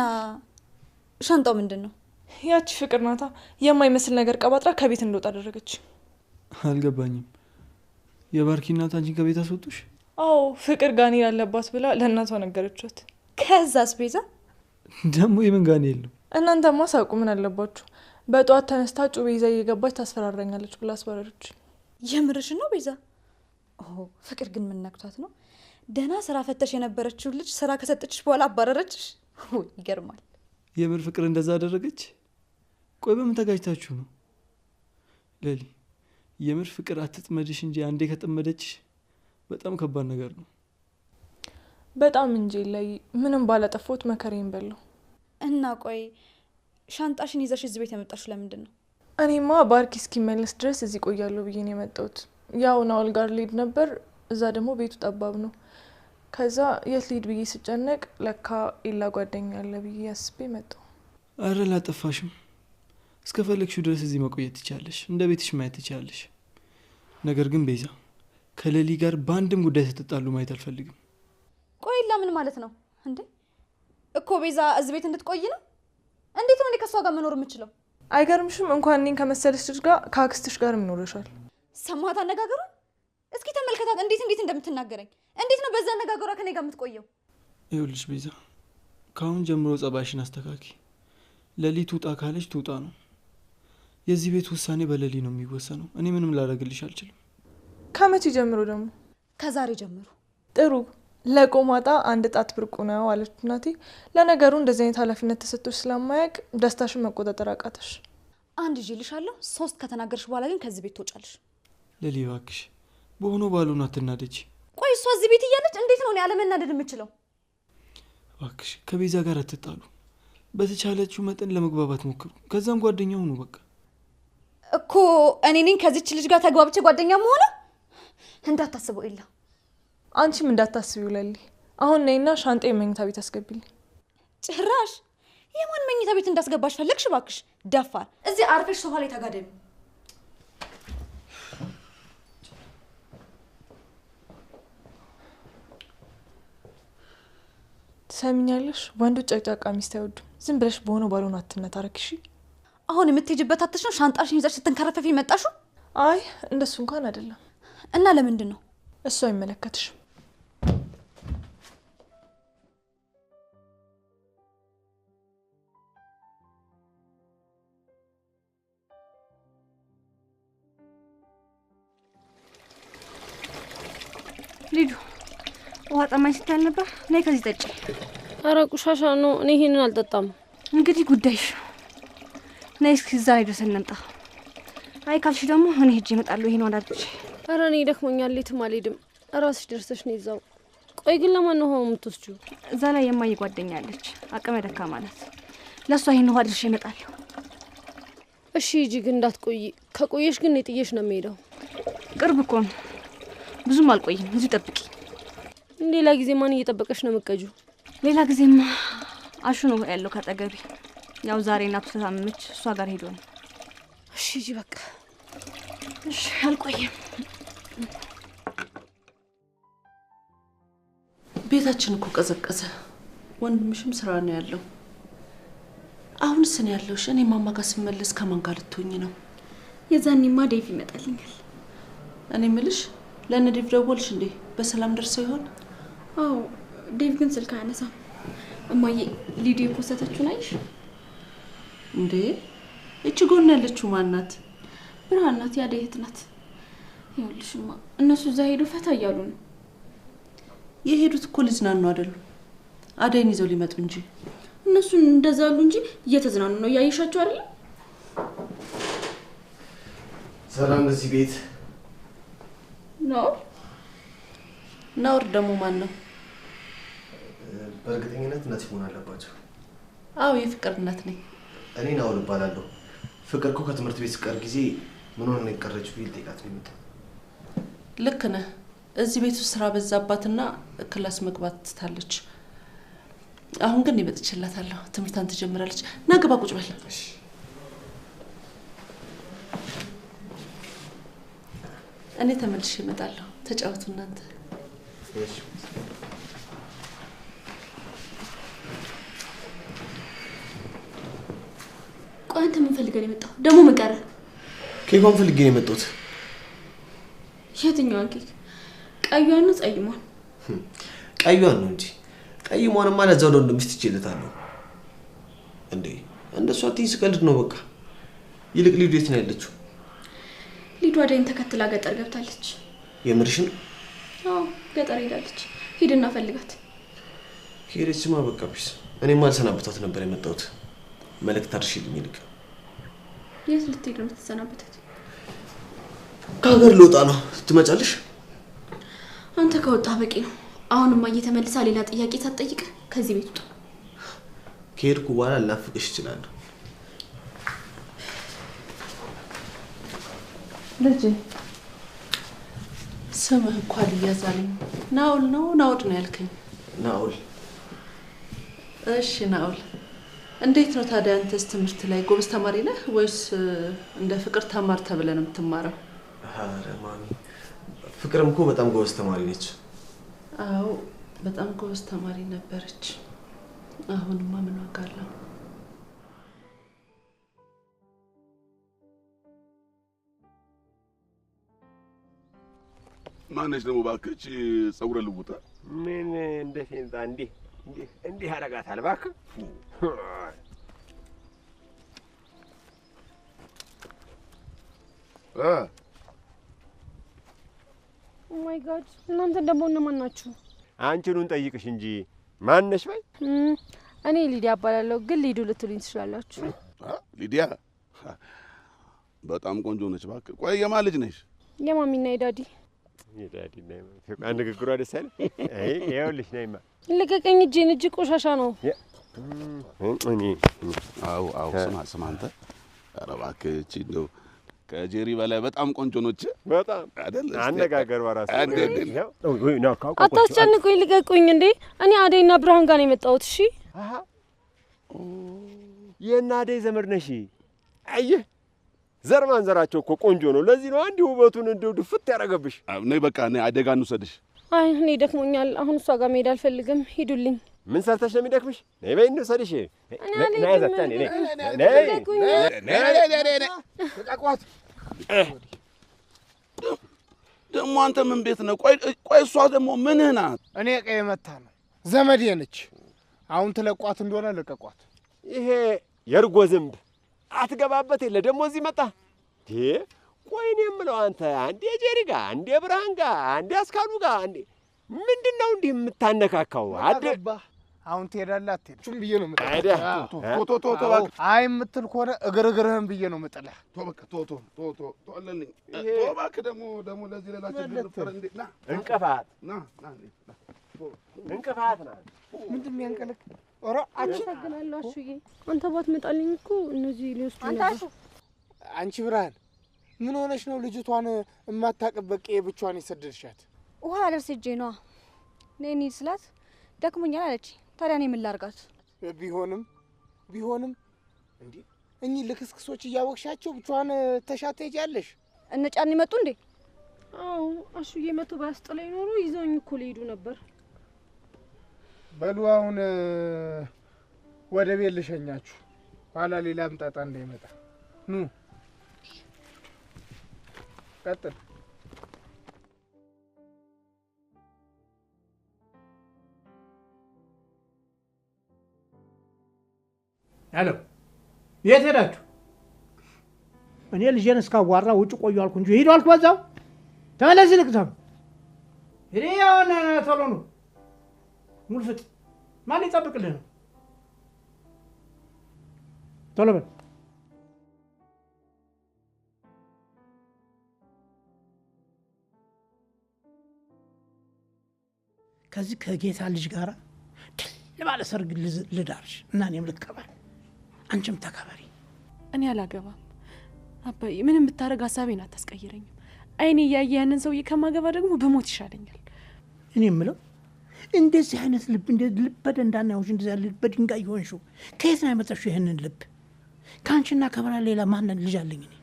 ሻንጣው ምንድን ነው? ያቺ ፍቅር ናታ የማይመስል ነገር ቀባጥራ ከቤት እንደወጣ አደረገች። አልገባኝም። የባርኪ እናት አንቺን ከቤት አስወጡሽ? አዎ ፍቅር ጋኔል አለባት ብላ ለእናቷ ነገረቻት። ከዛስ ቤዛ ደግሞ የምን ጋኔል ነው? እናንተማ ሳቁ ምን አለባችሁ? በጧት ተነስታ ጩቤ ይዛ እየገባች ታስፈራራኛለች ብላ አስፈራረች። የምርሽን ነው ቤዛ? ፍቅር ግን ምን ነክቷት ነው? ደህና ስራ ፈተሽ የነበረችው ልጅ ስራ ከሰጠችሽ በኋላ አባረረችሽ? ይገርማል። የምር ፍቅር እንደዛ አደረገች? ቆይ በምን ተጋጅታችሁ ነው? ሌሊ የምር ፍቅር አትጥመድሽ እንጂ አንዴ ከጠመደችሽ በጣም ከባድ ነገር ነው። በጣም እንጂ ላይ ምንም ባላጠፋሁት መከሬን በለው። እና ቆይ ሻንጣሽን ይዘሽ እዚህ ቤት የመጣሽው ለምንድን ነው? እኔማ ባርኪ እስኪመለስ ድረስ እዚህ ቆያለሁ ብዬ ነው የመጣሁት። ያው ናውል ጋር ልሄድ ነበር፣ እዛ ደግሞ ቤቱ ጠባብ ነው። ከዛ የት ልሂድ ብዬ ስጨነቅ ለካ ኤላ ጓደኛ አለ ብዬ አስቤ መጣሁ። አረ ላጠፋሽም። እስከፈለግሽው ድረስ እዚህ መቆየት ትችያለሽ፣ እንደ ቤትሽ ማየት ትችያለሽ። ነገር ግን ቤዛ ከሌሊ ጋር በአንድም ጉዳይ ስትጣሉ ማየት አልፈልግም። ቆይ ኤላ ምን ማለት ነው እንዴ? እኮ ቤዛ እዚህ ቤት እንድትቆይ ነው? እንዴት ነው እኔ ከሷ ጋር መኖር የምችለው? አይገርምሽም? እንኳን እኔን ከመሰለሽ ልጅ ጋር ከአክስትሽ ጋር ይኖርሻል። ሰማት አነጋገሯ? እስኪ ተመልከታት እንዴት እንደምትናገረኝ። እንዴት ነው በዛ አነጋገሯ ከኔ ጋር የምትቆየው? ይኸውልሽ ቤዛ ከአሁን ጀምሮ ጸባይሽን አስተካኪ። ሌሊ ትውጣ ካለች ትውጣ ነው። የዚህ ቤት ውሳኔ በሌሊ ነው የሚወሰነው። እኔ ምንም ላደርግልሽ አልችልም። ከመቼ ጀምሮ ደግሞ? ከዛሬ ጀምሮ። ጥሩ ለቆማጣ አንድ ጣት ብርቁ ነው አለች እናቴ። ለነገሩ እንደዚህ አይነት ኃላፊነት ተሰጥቶሽ ስለማያውቅ ደስታሽን መቆጣጠር አቃተሽ። አንድ ይልሻለሁ፣ 3 ከተናገርሽ በኋላ ግን ከዚህ ቤት ትወጫለሽ። ሌሊ እባክሽ በሆነ ባሉን አትናደጂ። ቆይ እሷ እዚህ ቤት እያለች እንዴት ነው እኔ አለመናደድ የምችለው? እባክሽ ከቤዛ ጋር አትጣሉ። በተቻለችው መጠን ለመግባባት ሞክሩ። ከዛም ጓደኛ ሁኑ በቃ። እኮ እኔ ነኝ ከዚች ልጅ ጋር ተግባብቼ ጓደኛ መሆነ? እንዳታስበው ኤላ። አንቺም እንዳታስቢው ሌሊ። አሁን ነይና ሻንጣ የመኝታ ቤት አስገቢልኝ። ጭራሽ የማን መኝታ ቤት እንዳስገባሽ ፈለግሽ? እባክሽ ደፋር። እዚህ አርፈሽ ሶፋ ላይ ተጋደሚ። ትሰሚኛለሽ? ወንዶች ጨቅጫቃ ሚስት አይወዱም። ዝም ብለሽ በሆነ ባልሆነ አትነታረክ እሺ? አሁን የምትሄጂበት አትሽ ነው ሻንጣሽን ይዘሽ ስትንከረፈፊ መጣሹ? አይ እንደሱ እንኳን አይደለም። እና ለምንድን ነው? እሱ አይመለከትሽም። ሊዱ ውሃ ጠማኝ ስታል ነበር። ነይ ከዚህ ጠጪ። ኧረ ቆሻሻ ነው፣ እኔ ይሄንን አልጠጣም። እንግዲህ ጉዳይሽ። ነይ እስኪ እዛ ላይ ደርሰን እንምጣ። አይ ካልሽ ደግሞ እኔ ሂጅ እመጣለሁ። ይሄን ወዳጅ። ኧረ እኔ ደክሞኛል፣ የትም አልሄድም። ራስሽ ደርሰሽ ነው ይዛው። ቆይ ግን ለማን ነው ውሃው የምትወስጂው? እዛ ላይ የማይ ጓደኛ አለች፣ አቅመ ደካማ ናት። ለእሷ ይሄን ውሃ ድርሼ እመጣለሁ። እሺ ሂጂ፣ ግን እንዳትቆይ። ከቆየሽ ግን እኔ ጥዬሽ ነው የምሄደው። ቅርብ እኮ ነው፣ ብዙም አልቆይም። እዚሁ ጠብቂ። ሌላ ጊዜ ማን እየጠበቀሽ ነው የምትቀጂው? ሌላ ጊዜማ አሹ ነው ያለው ካጠገቢ። ያው ዛሬ እናቱ ተታመመች፣ እሷ ጋር ሄዶ ነው። እሺ ሂጂ በቃ። እሺ አልቆይም። ቤታችን እኮ ቀዘቀዘ። ወንድምሽም ስራ ነው ያለው። አሁንስ ነው ያለውሽ? እኔ ማማ ጋር ስመለስ ከማን ጋር ልትሆኚ ነው? የዛኔማ ዴቭ ይመጣልኛል። እኔ ምልሽ ለእነ ዴቭ ደወልሽ እንዴ? በሰላም ደርሰው ይሆን? አዎ ዴቭ ግን ስልክ አያነሳም። እማዬ ሊዲዮ የፖሰተችውን አይሽ እንዴ? እቺ ጎን ያለችው ማን ናት? ብርሃን ናት፣ ያደ እህት ናት። ይኸውልሽማ እነሱ እዛ ሄዱ ፈታ እያሉ ነው። የሄዱት እኮ ሊዝናኑ አይደሉ? አደይን ይዘው ሊመጡ እንጂ። እነሱን እንደዛ አሉ እንጂ እየተዝናኑ ነው። እያየሻቸው አይደል? ሰላም ለዚህ ቤት ነው። ናውር ደግሞ ማን ነው? በእርግጠኝነት እናት መሆን አለባቸው። አዎ የፍቅር እናት ነኝ። እኔ ናውል እባላለሁ። ፍቅር እኮ ከትምህርት ቤት ስቀር ጊዜ ምን ሆነ ነው የቀረችው ቢል ጠይቃት ነው የመጣው። ልክ ነህ። እዚህ ቤት ውስጥ ስራ በዛባትና ክላስ መግባት ትታለች። አሁን ግን ይመጥችላታለሁ። ትምህርታን ትጀምራለች። ና ግባ ቁጭ በል። እኔ ተመልሼ እመጣለሁ። ተጫወቱ እናንተ። እሺ ቆይ አንተ ምን ፈልገህ ነው የመጣው? ደግሞ ምን ቀረ? ኬኳን ፈልጌ ነው የመጣሁት። የትኛዋን ኬክ? ቀዩን ነው ጸይሟን? ቀዩን ነው እንጂ ቀይሟንማ ለዛው ነው እንደሚስት ይችላልታለሁ እንዴ። እንደሷ አትይኝ፣ ስቀልድ ነው በቃ። ይልቅ ሊዱ የት ነው ያለችው? ሊዱ አደይን ተከትላ ገጠር ገብታለች። የምርሽን? አዎ ገጠር ሄዳለች። ሂድና ፈልጋት። ሄደችማ በቃ ቢስ። እኔማ አልሰናበታት ነበር የመጣሁት። መልእክት አድርሽልኝ ይልቅ። የት ልትሄድ ነው የምትሰናበታት? ከሀገር ልወጣ ነው። ትመጫለሽ? አንተ ከወጣ በቂ ነው። አሁንማ እየተመልሳ ሌላ ጥያቄ ሳትጠይቅ ከዚህ ቤት ውጣ። ከሄድኩ በኋላ ላፍቅሽ እችላለሁ። ልጄ ስምህ እኮ አልያዛልኝ። ናውል ነው ናውድ ነው ያልከኝ? ናውል። እሺ ናውል፣ እንዴት ነው ታዲያ? አንተስ ትምህርት ላይ ጎበዝ ተማሪ ነህ ወይስ እንደ ፍቅር ተማር ተብለህ ነው የምትማረው? ኧረ ማሚ፣ ፍቅርም እኮ በጣም ጎበዝ ተማሪ ነች። አዎ በጣም ጎበዝ ተማሪ ነበረች። አሁንማ ምን ዋጋ አለው? ማነች ደግሞ እባክህ ፀጉረ ልውጣ? ምን እንደ ፌንጣ እንዲህ ያደርጋታል እባክህ። ኦ ማይ ጋድ! እናንተ ደግሞ እነማን ናችሁ? አንቺኑን ጠይቅሽ እንጂ ማነሽ በይ። እኔ ሊዲያ እባላለሁ፣ ግን ሊዱ ልትሉኝ ትችላላችሁ። ሊዲያ በጣም ቆንጆ ነች እባክህ። ቆይ የማን ልጅ ነሽ? የማሚና የዳዲ። የዳዲ ነኝ። ፍቅር ንግግሯ ደስ አይል? አይ ይኸውልሽ ነይማ። ልቀቀኝ፣ እጄን፣ እጅ ቆሻሻ ነው። እኔ አዎ ስማ አንተ። ኧረ እባክህ እቺ እንደው ከጄሪ በላይ በጣም ቆንጆ ነች። በጣም አይደል? አነጋገሯ ራሱ አታስጨንቁኝ፣ ልቀቁኝ። እንዴ እኔ አደይና ብርሃን ጋር ነው የመጣሁት። እሺ የእነ አደይ ዘመድ ነሽ? አየህ ዘር ማንዘራቸው እኮ ቆንጆ ነው። ለዚህ ነው አንድ ውበቱን እንደው ድፍት ያደረገብሽ። ነይ በቃ ነይ፣ አደይ ጋር እንውሰድሽ። አይ እኔ ደክሞኛል። አሁን እሷ ጋር መሄድ አልፈልግም። ሂዱልኝ። ምን ሰርተሽ ነው የሚደክምሽ? ነይ በይ እንውሰድሽ። ነይ ዘጣኔ ነይ ተቃቋት። ደግሞ አንተ ምን ቤት ነው? ቆይ እሷ ደግሞ ምንህ ናት? እኔ ቀይ መታ ነው ዘመዴ ነች። አሁን ትለቋት እንደሆነ ለቀቋት። ይሄ የእርጎ ዝንብ አትገባበት የለ ደግሞ እዚህ መጣ። ቆይ እኔ የምለው አንተ አንዴ ጄሪ ጋር፣ አንዴ ብርሃን ጋር፣ አንዴ አስካሉ ጋር፣ አንዴ ምንድን ነው እንዲህ የምታነካካው? አሁን ትሄዳለህ አትሄድም? ቹም ብዬ ነው አይደል? ቶ አይ የምትል ከሆነ እግርህን ብዬ ነው የምጥልህ። ቶ በቃ ቶ አለልኝ። ቶ እባክህ ደግሞ ለዚህ ሌላ ችግር ልፍጠር እንዴ? ና እንቅፋት እንቅፋት ና ምንድን ነው ያንቀለቅ? ኦራ አመሰግናለሁ አሹዬ። አንተ ባትመጣልኝ እኮ እነዚህ ሊወስዱ ነበር። አንቺ ብርሃን ምን ሆነሽ ነው ልጅቷን የማታውቅበት ቀዬ ብቻዋን የሰደድሻት? ውሃ አደርስ ሄጄ ነዋ። ነይ እንሂድ ስላት ደክሞኛል አለች። ታዲያ እኔ ምን ላድርጋት? ቢሆንም እንዴ እኚህ ልክስክሶች እያወቅሻቸው ብቻዋን ተሻት ሄጃለሽ? እነ ጫኔ መጡ እንዴ? አዎ አሹዬ መቶ ባያስጥለኝ ኖሮ ይዘውኝ እኮ ሊሄዱ ነበር። በሉ አሁን ወደ ቤት ልሸኛችሁ፣ ኋላ ሌላ ምጣጣ እንዳይመጣ። ኑ ቀጥል። ሄሎ፣ የት ሄዳችሁ? እኔ ልጄን እስካዋራ ውጭ ቆዩ አልኩ እንጂ ሂዱ አልኩ። በዛው ተመለስ። ልቅሰም እኔ አሁን ቶሎ ነው ሙልፍጥ። ማን ይጠብቅልህ ነው? ቶሎ በል። ከዚህ ከጌታ ልጅ ጋር ድል ባለ ሰርግ ልዳርሽ እና እኔም ልከበር፣ አንቺም ተከበሪ። እኔ አላገባም አባዬ። ምንም ብታረግ ሀሳቤን አታስቀይረኝም። አይኔ እያየ ያንን ሰውዬ ከማገባ ደግሞ በሞት ይሻለኛል። እኔ የምለው እንደዚህ አይነት ልብ ልበ ደንዳና ይሆንሽ፣ እንደዚህ ልበ ድንጋይ ይሆንሽው ከየት ነው ያመጣሽው ይህንን ልብ? ከአንቺና ከብርሃን ሌላ ማንን ልጅ አለኝ እኔ?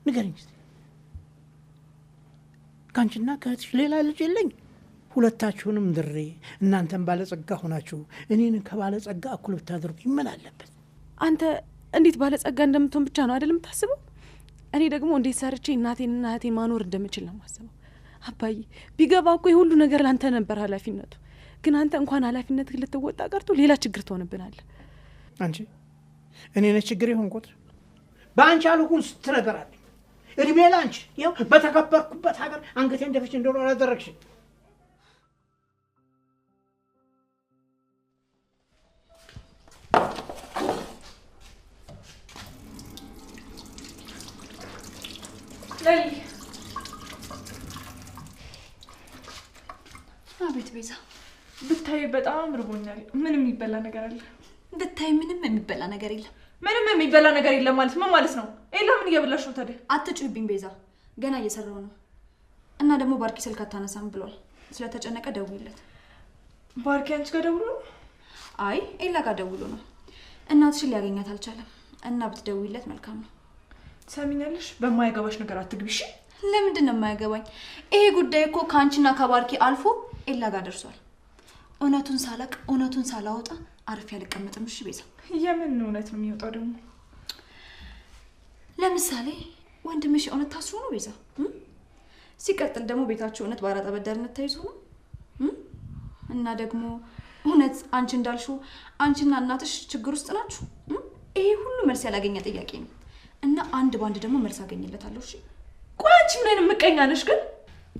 ንገረኝ እስኪ። ከአንቺና ከእህትሽ ሌላ ልጅ የለኝ። ሁለታችሁንም ድሬ እናንተን ባለጸጋ ሆናችሁ እኔን ከባለጸጋ እኩል ብታደርጉኝ ምን አለበት? አንተ እንዴት ባለጸጋ እንደምትሆን ብቻ ነው አይደል የምታስበው? እኔ ደግሞ እንዴት ሰርቼ እናቴንና እህቴን ማኖር እንደምችል ነው የማስበው። አባዬ ቢገባ እኮ የሁሉ ነገር ላንተ ነበር ኃላፊነቱ። ግን አንተ እንኳን ኃላፊነት ልትወጣ ቀርቶ ሌላ ችግር ትሆንብናለህ። አንቺ እኔ ነኝ ችግር የሆንኩት? በአንቺ አልኩን ስትነገራለች እድሜ ላንቺ ይኸው በተከበርኩበት ሀገር አንገቴ እንደፍች እንደሆነ አላደረግሽ። አቤት ቤዛ፣ ብታይ በጣም ርቦኛል። ምንም የሚበላ ነገር አለ? ብታይ ምንም የሚበላ ነገር የለም። ምንም የሚበላ ነገር የለም ማለት ምን ማለት ነው? ኤላ ምን እየበላሽ ነው ታዲያ? አትጩይብኝ ቤዛ፣ ገና እየሰራው ነው። እና ደግሞ ባርኪ ስልክ አታነሳም ብሏል። ስለተጨነቀ ደውይለት። ባርኪ አንቺ ጋር ደውሎ? አይ ኤላ ጋር ደውሎ ነው። እናትሽን ሊያገኛት አልቻለም እና ብትደውይለት መልካም ነው። ትሰሚኛለሽ? በማይገባሽ ነገር አትግቢሽ። ለምንድን ነው የማያገባኝ? ይሄ ጉዳይ እኮ ከአንቺና ከባርኪ አልፎ ኤላ ጋር ደርሷል። እውነቱን ሳላቅ እውነቱን ሳላወጣ አርፌ አልቀመጥም። እሺ ቤዛ። የምን እውነት ነው የሚወጣው ደግሞ? ለምሳሌ ወንድምሽ እውነት ታስሮ ነው ቤዛ። ሲቀጥል ደግሞ ቤታችሁ እውነት ባራጣ በዳርነት ተይዞ ነው እና ደግሞ እውነት አንቺ እንዳልሽው አንቺና እናትሽ ችግር ውስጥ ናችሁ። ይሄ ሁሉ መልስ ያላገኘ ጥያቄ ነው እና አንድ ባንድ ደግሞ መልስ አገኝለታለሁ። እሺ ቆይ አንቺ ምን አይነት ምቀኛ ነሽ ግን?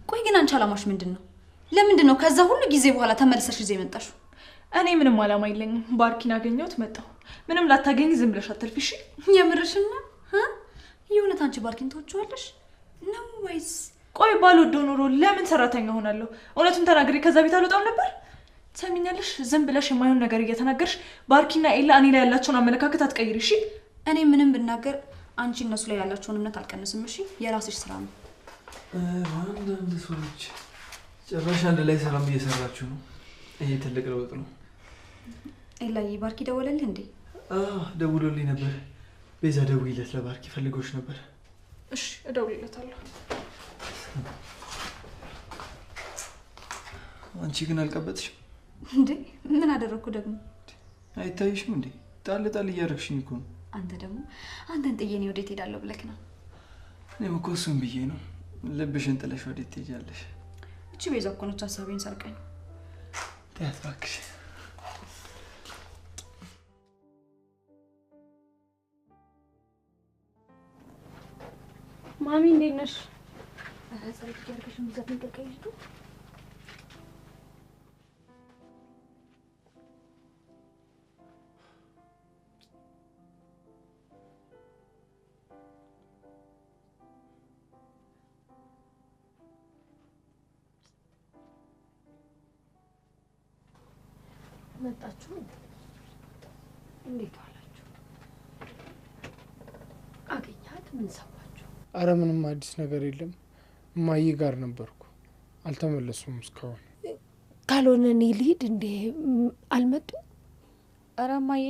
ቆይ ግን አንቺ አላማሽ ምንድን ነው? ለምንድን ነው ከዛ ሁሉ ጊዜ በኋላ ተመልሰሽ እዚህ የመጣሽው? እኔ ምንም አላማ የለኝም። ባርኪን አገኘሁት መጣሁ። ምንም ላታገኝ ዝም ብለሽ አትልፊ። እሺ የምርሽና የእውነት አንቺ ባርኪን ትወጪዋለሽ ነው ወይስ? ቆይ ባልወደው ኖሮ ለምን ሰራተኛ ሆናለሁ? እውነቱን ተናግሬ ከዛ ቤት አልወጣም ነበር። ትሰሚኛለሽ? ዝም ብለሽ የማይሆን ነገር እየተናገርሽ ባርኪና ኤላ እኔ ላይ ያላቸውን አመለካከት አትቀይሪ። እሺ እኔ ምንም ብናገር አንቺ እነሱ ላይ ያላቸውን እምነት አልቀንስም። እሺ የራስሽ ስራ ነው። አንዳንድ ሰዎች ጭራሽ አንድ ላይ ሰላም እየሰራችሁ ነው። ይሄ ትልቅ ለውጥ ነው። ኤላዬ ባርኪ ደወለልህ እንዴ? ደውሎልኝ ነበር። ቤዛ ደውይለት፣ ለባርኪ ፈልጎሽ ነበር። እሺ እደውልለታለሁ። አንቺ ግን አልቀበጥሽም እንዴ? ምን አደረኩ ደግሞ? አይታይሽም እንዴ? ጣል ጣል እያደረግሽኝ እኮ ነው። አንተ ደግሞ አንተን ጥዬ እኔ ወዴት ሄዳለሁ ብለክ ነው? እኔም እኮ እሱን ብዬ ነው። ልብሽን ጥለሽ ወዴት ትሄጃለሽ? እቺ ቤዛ እኮ ነች ሀሳቤን ሰርቀኝ። ተያት እባክሽ። ማሚ እንዴት ነሽ? ጸሎት ያርገሽ ነው ዘፈን ቀቀይቱ። መጣችሁ? እንዴት ዋላችሁ? አገኛት? ምን ሰማችሁ? አረ ምንም አዲስ ነገር የለም። እማዬ ጋር ነበርኩ፣ አልተመለሱም እስካሁን። ካልሆነ እኔ ልሂድ እንዴ? አልመጡም? ኧረ እማዬ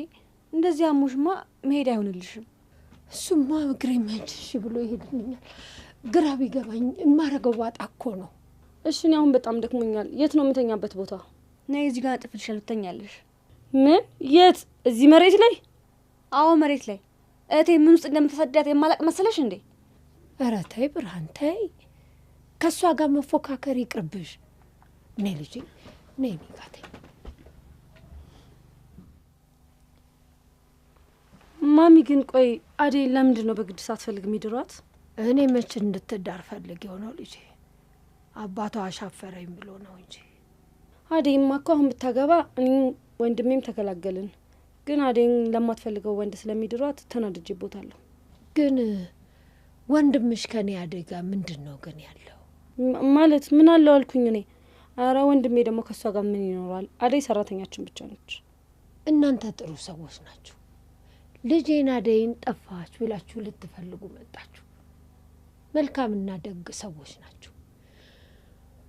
እንደዚህ አሞሽማ መሄድ አይሆንልሽም። እሱማ እግሬ መንችሽ ብሎ ይሄድልኛል። ግራ ቢገባኝ የማረገው ባጣ እኮ ነው። እሺ እኔ አሁን በጣም ደክሞኛል። የት ነው የምተኛበት ቦታ? ነይ እዚህ ጋር ጥፍልሻል ትተኛለሽ። ምን? የት? እዚህ መሬት ላይ? አዎ መሬት ላይ። እህቴ ምን ውስጥ እንደምትሰዳት የማላቅ መሰለሽ እንዴ? ኧረ ተይ ብርሃን ተይ፣ ከእሷ ጋር መፎካከር ይቅርብሽ። ነይ ልጄ ነይ ሚጋቴ። ማሚ ግን ቆይ አዴ ለምንድን ነው በግድ ሳትፈልግ የሚድሯት? እኔ መች እንድትዳር ፈልጌው ነው ልጄ፣ አባቷ አሻፈረኝ ብሎ ነው እንጂ። አዴማ እኮ አሁን ብታገባ እኔም ወንድሜም ተገላገልን። ግን አዴን ለማትፈልገው ወንድ ስለሚድሯት ተናድጄቦታለሁ። ግን ወንድምሽ ከኔ አደጋ ምንድን ነው ግን ያለው? ማለት ምን አለው አልኩኝ እኔ። አረ ወንድሜ ደግሞ ከሷ ጋር ምን ይኖራል? አደይ ሰራተኛችን ብቻ ነች። እናንተ ጥሩ ሰዎች ናችሁ። ልጄን አደይን ጠፋች ብላችሁ ልትፈልጉ መጣችሁ። መልካምና ደግ ሰዎች ናችሁ።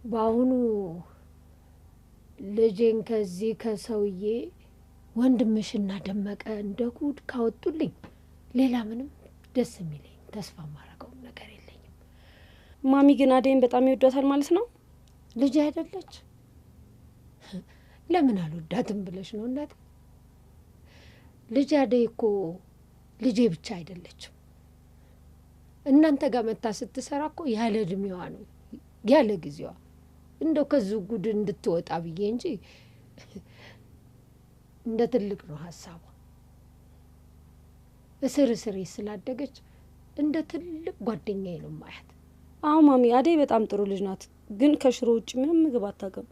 በአሁኑ ልጄን ከዚህ ከሰውዬ ወንድምሽና ደመቀ እንደ ጉድ ካወጡልኝ ሌላ ምንም ደስ የሚለኝ ተስፋ ማረገው ነገር የለኝም። ማሚ ግን አደይን በጣም ይወዷታል ማለት ነው? ልጅ አይደለች? ለምን አልወዳትም ብለሽ ነው እናቴ? ልጅ አደይ እኮ ልጄ ብቻ አይደለችም። እናንተ ጋር መታ ስትሰራ እኮ ያለ እድሜዋ ነው ያለ ጊዜዋ። እንደው ከዚህ ጉድ እንድትወጣ ብዬ እንጂ እንደ ትልቅ ነው ሀሳቧ። እስር እስሬ ስላደገች እንደ ትልቅ ጓደኛዬ ነው ማያት። አዎ ማሚ፣ አደይ በጣም ጥሩ ልጅ ናት፣ ግን ከሽሮ ውጭ ምንም ምግብ አታውቅም።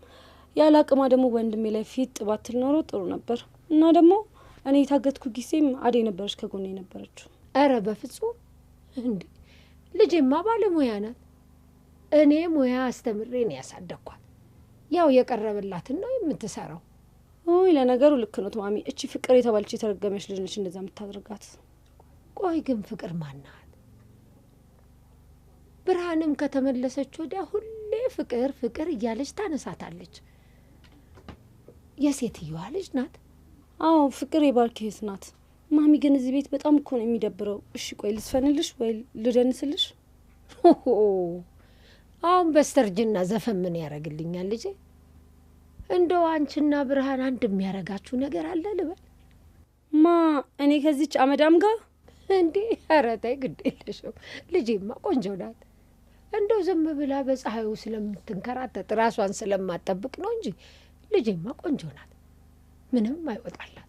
ያለ አቅማ ደግሞ ወንድሜ ላይ ፊት ባትል ኖሮ ጥሩ ነበር። እና ደግሞ እኔ የታገትኩ ጊዜም አደይ ነበረች ከጎኔ የነበረችው። አረ በፍጹም እንዴ! ልጄማ ባለሙያ ናት። እኔ ሙያ አስተምሬ ነው ያሳደግኳት። ያው የቀረበላትን ነው የምትሰራው። ኦይ ለነገሩ ልክ ነው ማሚ። እቺ ፍቅር የተባለች የተረገመች ልጅ ነች እንደዛ የምታደርጋት። ቆይ ግን ፍቅር ማናት? ብርሃንም ከተመለሰች ወዲያ ሁሌ ፍቅር ፍቅር እያለች ታነሳታለች። የሴትየዋ ልጅ ናት። አዎ ፍቅር የባርክ እህት ናት። ማሚ ግን እዚህ ቤት በጣም እኮ ነው የሚደብረው። እሺ ቆይ ልስፈንልሽ ወይ ልደንስልሽ? አሁን በስተርጅና ዘፈን ምን ያደርግልኛል ልጄ? እንደው አንቺና ብርሃን አንድ የሚያረጋችሁ ነገር አለ ልበል? ማ እኔ ከዚች አመዳም ጋር እንዴ? ኧረ ተይ ግድ የለሽም። ልጄማ ቆንጆ ናት። እንደው ዝም ብላ በፀሐዩ ስለምትንከራተት ራሷን ስለማጠብቅ ነው እንጂ ልጄማ ቆንጆ ናት። ምንም አይወጣላት።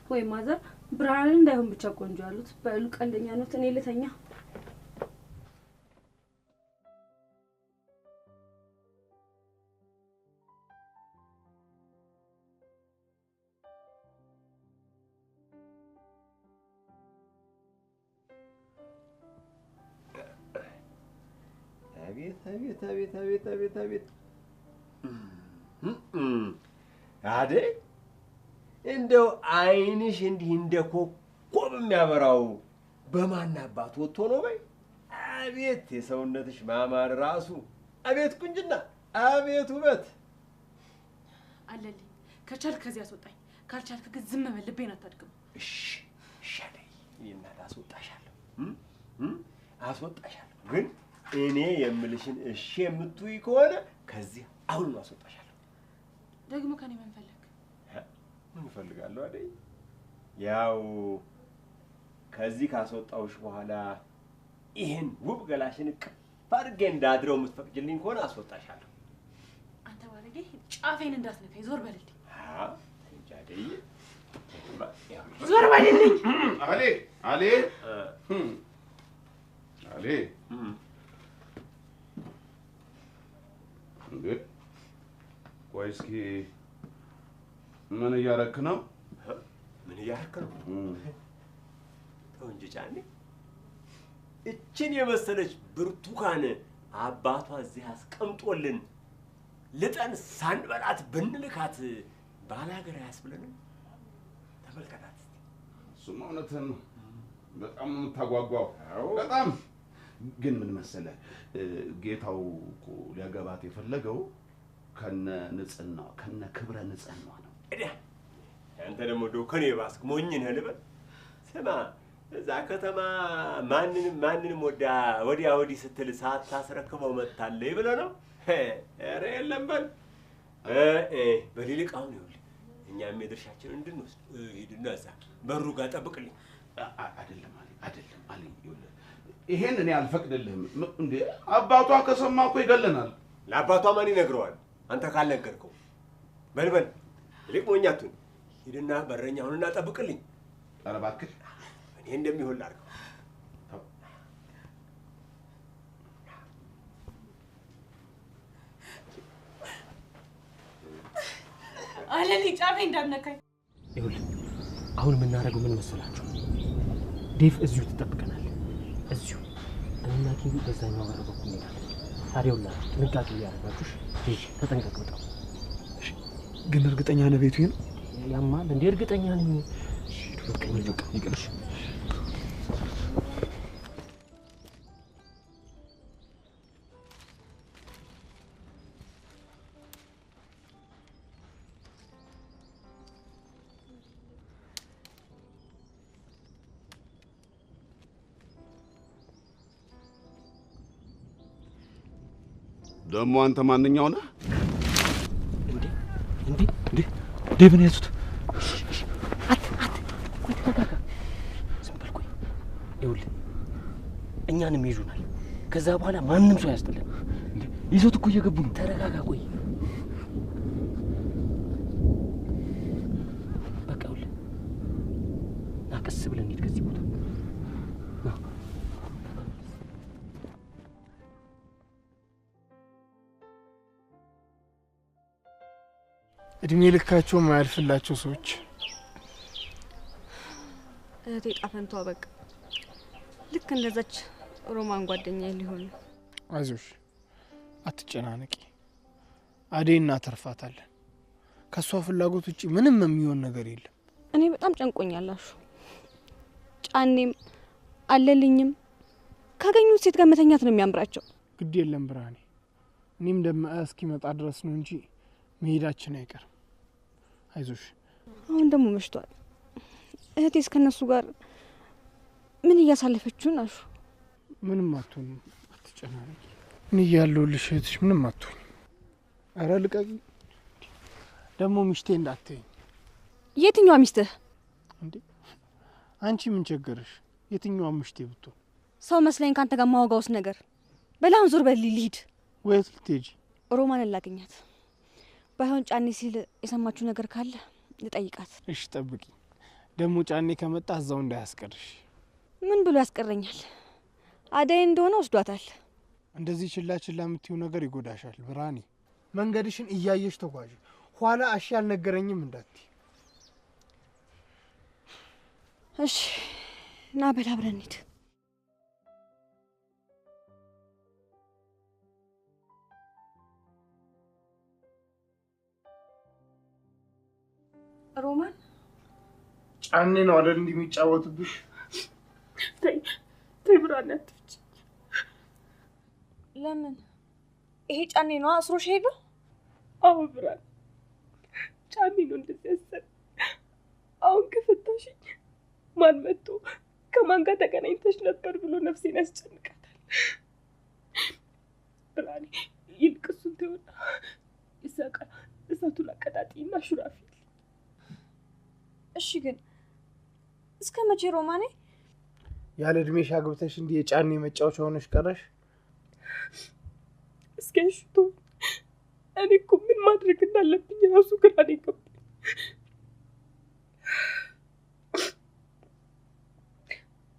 ወይ ማዘር ብርሃን እንዳይሆን ብቻ ቆንጆ ያሉት በሉ ቀልደኛ ነው። እኔ ልተኛ። አቤት አቤት አቤት አቤት አቤት አቤት አደይ እንደው አይንሽ እንዲህ እንደ ኮከብ የሚያበራው በማን አባት ወጥቶ ነው በይ? አቤት የሰውነትሽ ማማር ራሱ፣ አቤት ቁንጅና፣ አቤት ውበት። አለልኝ ከቻልክ ከዚህ አስወጣኝ፣ ካልቻልክ ግን ዝም በል። ልቤን አታድክም። እሺ እሺ አደይ፣ እኔና አስወጣሻለሁ አስወጣሻለሁ። ግን እኔ የምልሽን እሺ የምትይ ከሆነ ከዚህ አሁን አስወጣሻለሁ። ደግሞ ከኔ ምን ፈለግ? ምን እፈልጋለሁ አደይ? ያው ከዚህ ካስወጣውሽ በኋላ ይሄን ውብ ገላሽን እቅፍ አድርጌ እንዳድረው የምትፈቅጂልኝ ከሆነ አስወጣሻለሁ። አንተ ባለጌ፣ ጫፌን እንዳትነካኝ፣ ዞር በልልኝ። እንጂ አደይ፣ ዞር በልልኝ። አሌ አሌ አሌ እንዴ! ቆይ እስኪ ምን እያረክ ነው? ምን እያረክ ነው? ተው እንጂ ጫኔ። እችን የመሰለች ብርቱካን አባቷ እዚህ አስቀምጦልን ልጠን ሳንበላት ብንልካት ባላገር አያስብለንም? ተመልከታት እስቲ። እሱማ እውነትህን ነው። በጣም ነው የምታጓጓው። በጣም ግን ምን መሰለህ፣ ጌታው እኮ ሊያገባት የፈለገው ከነ ንጽህና ከነ ክብረ ንጽህና ነው። አንተ ደግሞ እንደው ከኔ ባስክ ሞኝ ነህ ልበል? ስማ፣ እዛ ከተማ ማንንም ወዲያ ወዲህ ስትል ሳታስረክበው መጥታለች ብለህ ነው? ኧረ የለም በል በሊልቅ። አሁን ይኸውልህ እኛም የድርሻችንን እንድንወስድ ሂድና እዛ በሩ ጋር ጠብቅልኝ። አይደለም አለኝ። ይኸውልህ ይሄን እኔ አልፈቅድልህም። እንዴ አባቷ ከሰማ እኮ ይገለናል። ለአባቷ ማን ይነግረዋል? አንተ ካልነገርከው። በልበል ይልቅ ሞኝ አትሁን። ሂድና በረኛውንና ጠብቅልኝ። ኧረ እባክህ እኔ እንደሚሆን ላድርገው። አለልኝ፣ ጫፌ እንዳትነካኝ። ይኸውልህ አሁን የምናደርገው ምን መሰላችሁ? ዴቭ እዚሁ ትጠብቀናል። እዚሁ እኔና ኪንጉ በዛኛው በር በኩል እንሄዳለን። ታዲያ ሁላችሁ ጥንቃቄ እያደረጋችሁ ዴቭ ተጠንቀቅ በጣም። ግን እርግጠኛ ነህ ቤቱ ይሄ ነው? ያማል እንዴ? እርግጠኛ ነኝ። በቃ ይቅርሽ። ደግሞ አንተ ማንኛው ነህ? እንዴ እንዴ ዴቭን ያዙት። ቆይ ተረጋጋ። ዝም በል ቆይ። ይኸውልህ እኛንም ይዙናል። ከዛ በኋላ ማንም ሰው ያስጥለን። እንዴ ይዞት እኮ እየገቡ ነው። ተረጋጋ ቆይ። በቃ ይኸውልህ ና ቀስ ብለን እንሂድ ከዚህ ቦታ። እድሜ ልካቸው ማያልፍላቸው ሰዎች እህቴ ጣፈንቷ በቃ ልክ እንደዛች ሮማን ጓደኛዬ ሊሆን። አይዞሽ አትጨናነቂ። አዴን እናተርፋታለን። ከሷ ፍላጎት ውጪ ምንም የሚሆን ነገር የለም። እኔ በጣም ጨንቆኛል አሹ። ጫኔም አለልኝም ካገኙት ሴት ጋር መተኛት ነው የሚያምራቸው። ግድ የለም ብርሃኔ፣ እኔም ደመ እስኪመጣ ድረስ ነው እንጂ መሄዳችን አይቀርም። አይዞሽ። አሁን ደግሞ መሽቷል። እህቴስ ከነሱ ጋር ምን እያሳለፈችው ናሹ? ምንም አትሆንም፣ አትጨናነቂ። እኔ እያለሁልሽ እህትሽ ምንም አትሆኝም። ኧረ ልቀቂ። ደግሞ ሚስቴ እንዳትይኝ። የትኛዋ ሚስትህ? እንዴ አንቺ ምን ቸገረሽ? የትኛዋ ሚስቴ ብትሆን? ሰው መስለኝ ካንተ ጋር ማወጋውስ ነገር። በላሁን ዞር በል ልሂድ። ወይስ ልትሄጂ? ሮማንን ላገኛት። ባይሆን ጫኔ ሲል የሰማችሁ ነገር ካለ ልጠይቃት። እሺ ጠብቂ። ደግሞ ጫኔ ከመጣ እዛው እንዳያስቀርሽ። ምን ብሎ ያስቀረኛል? አደይ እንደሆነ ወስዷታል። እንደዚህ ችላ ችላ የምትይው ነገር ይጎዳሻል ብርሃኔ። መንገድሽን እያየሽ ተጓዥ። ኋላ አሺ አልነገረኝም እንዳትይ። እሺ ና በል አብረን እንሂድ። ሮማን ጫኔ ነው አይደል እንዲህ የሚጫወትብሽ? ተይ ብርሃኔ አትፍጭ። ለምን? ይሄ ጫኔ ነው አስሮሽ ሄደው? አዎ ብርሃኔ ጫኔ ነው እንደዚህ ያሰረ። አሁን ከፈታሽኝ ማን መጥቶ ከማን ጋር ተገናኝተሽ ነበር ብሎ ነፍሴን ያስጨንቃታል። ብርሃኔ ይልቅ እሱን ተይውና ይሳቃል። እሳቱን አቀጣጥይና ሹራፊ። እሺ ግን እስከ መቼ ሮማኔ? ያለ እድሜሽ አግብተሽ እንዲህ የጫኔ መጫወቻ ሆነሽ ቀረሽ? እስኪ እሽቶ እኔ እኮ ምን ማድረግ እንዳለብኝ ራሱ ግራ ነው የገባኝ።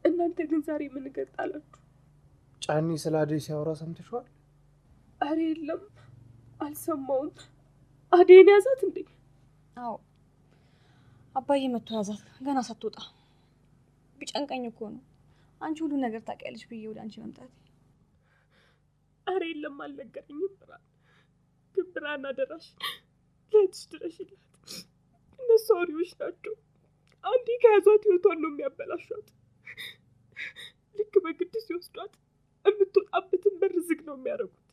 እናንተ ግን ዛሬ ምን ገጣላችሁ? ጫኔ ስለ አደይ ሲያወራ ሰምተሽዋል? አሬ የለም አልሰማውም። አደይን ያዛት እንዴ? አዎ አባዬ መጥቶ ያዛት ገና ሳትወጣ። ቢጨንቀኝ እኮ ነው አንቺ ሁሉ ነገር ታውቂያለሽ ብዬ ወደ አንቺ መምጣት። አሬ የለም አልነገረኝም። ግን ብርሃን አደራሽ ለእህትሽ ድረሽላት። እነሱ አውሬዎች ናቸው። አንዴ ከያዟት ህይወቷን ነው የሚያበላሿት። ልክ በግድ ሲወስዷት የምትወጣበትን በር ዝግ ነው የሚያደርጉት።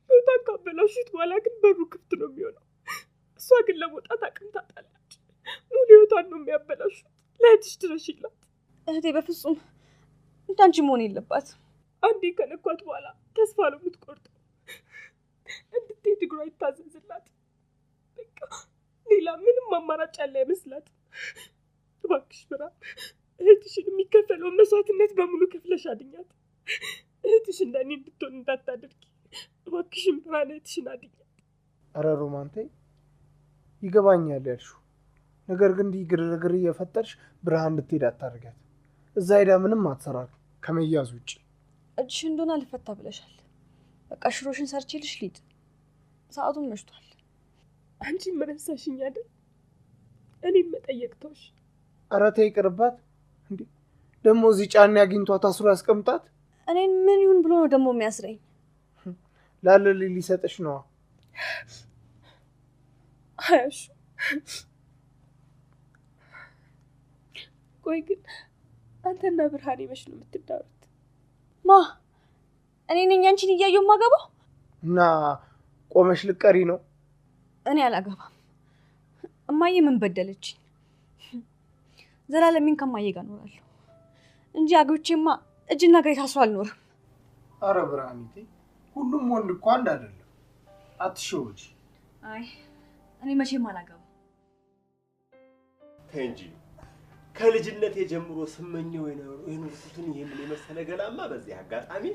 ህይወቷን ካበላሹት በኋላ ግን በሩ ክፍት ነው የሚሆነው። እሷ ግን ለመውጣት አቅም ታጣለች። ሙሉ ህይወቷን ነው የሚያበላሹት። ለእህትሽ ድረሽላት። እህቴ በፍጹም እንዳንቺ መሆን የለባት። አንዴ ከነኳት በኋላ ተስፋ ነው የምትቆርጠው። እንድትሄድ እግሯ ይታዘዝላት። በቃ ሌላ ምንም አማራጭ ያለ አይመስላትም። እባክሽ ብርሃን እህትሽን የሚከፈለውን መስዋዕትነት በሙሉ ከፍለሽ አድኛት። እህትሽ እንደኔ እንድትሆን እንዳታደርጊ እባክሽን ብርሃን፣ እህትሽን አድኛት። ኧረ ሮማንቴ ይገባኛል ያልሽው ነገር ግን እንዲህ ግርግር እየፈጠርሽ ብርሃን እንድትሄድ አታደርጊያት። እዛ ሄዳ ምንም አትሰራም ከመያዝ ውጭ። እጅሽ እንደሆነ አልፈታ ብለሻል። በቃ ሽሮሽን ሰርቼልሽ ልሂድ። ሰዓቱን መሽቷል። አንቺ መረሳሽኝ አይደል? እኔም መጠየቅ ተውሽ። ኧረ ተይ ይቅርባት። እንዴ ደግሞ እዚህ ጫኔ አግኝቷት አስሮ ያስቀምጣት። እኔን ምን ይሁን ብሎ ነው ደግሞ የሚያስረኝ? ላለልኝ ሊሰጥሽ ነዋ። አያሹ ቆይ ግን አንተና ብርሃኔ መች ነው የምትዳሩት? ማ እኔ ነኝ አንቺን እያየሁ ማገባው? እና ቆመሽ ልቀሪ ነው? እኔ አላገባም። እማዬ ምን በደለች? ዘላለሜን ከማዬ ጋር እኖራለሁ እንጂ አግብቼማ እጅና እግሬ ታስሮ አልኖርም። ኧረ ብርሃኔ ሁሉም ወንድ እኮ አንድ አይደለም፣ አትሸወጂ። አይ እኔ መቼም አላገባም። ተይ እንጂ ከልጅነት ጀምሮ ስመኘው የኖርኩትን ይሄን የመሰለ ገላማ በዚህ አጋጣሚ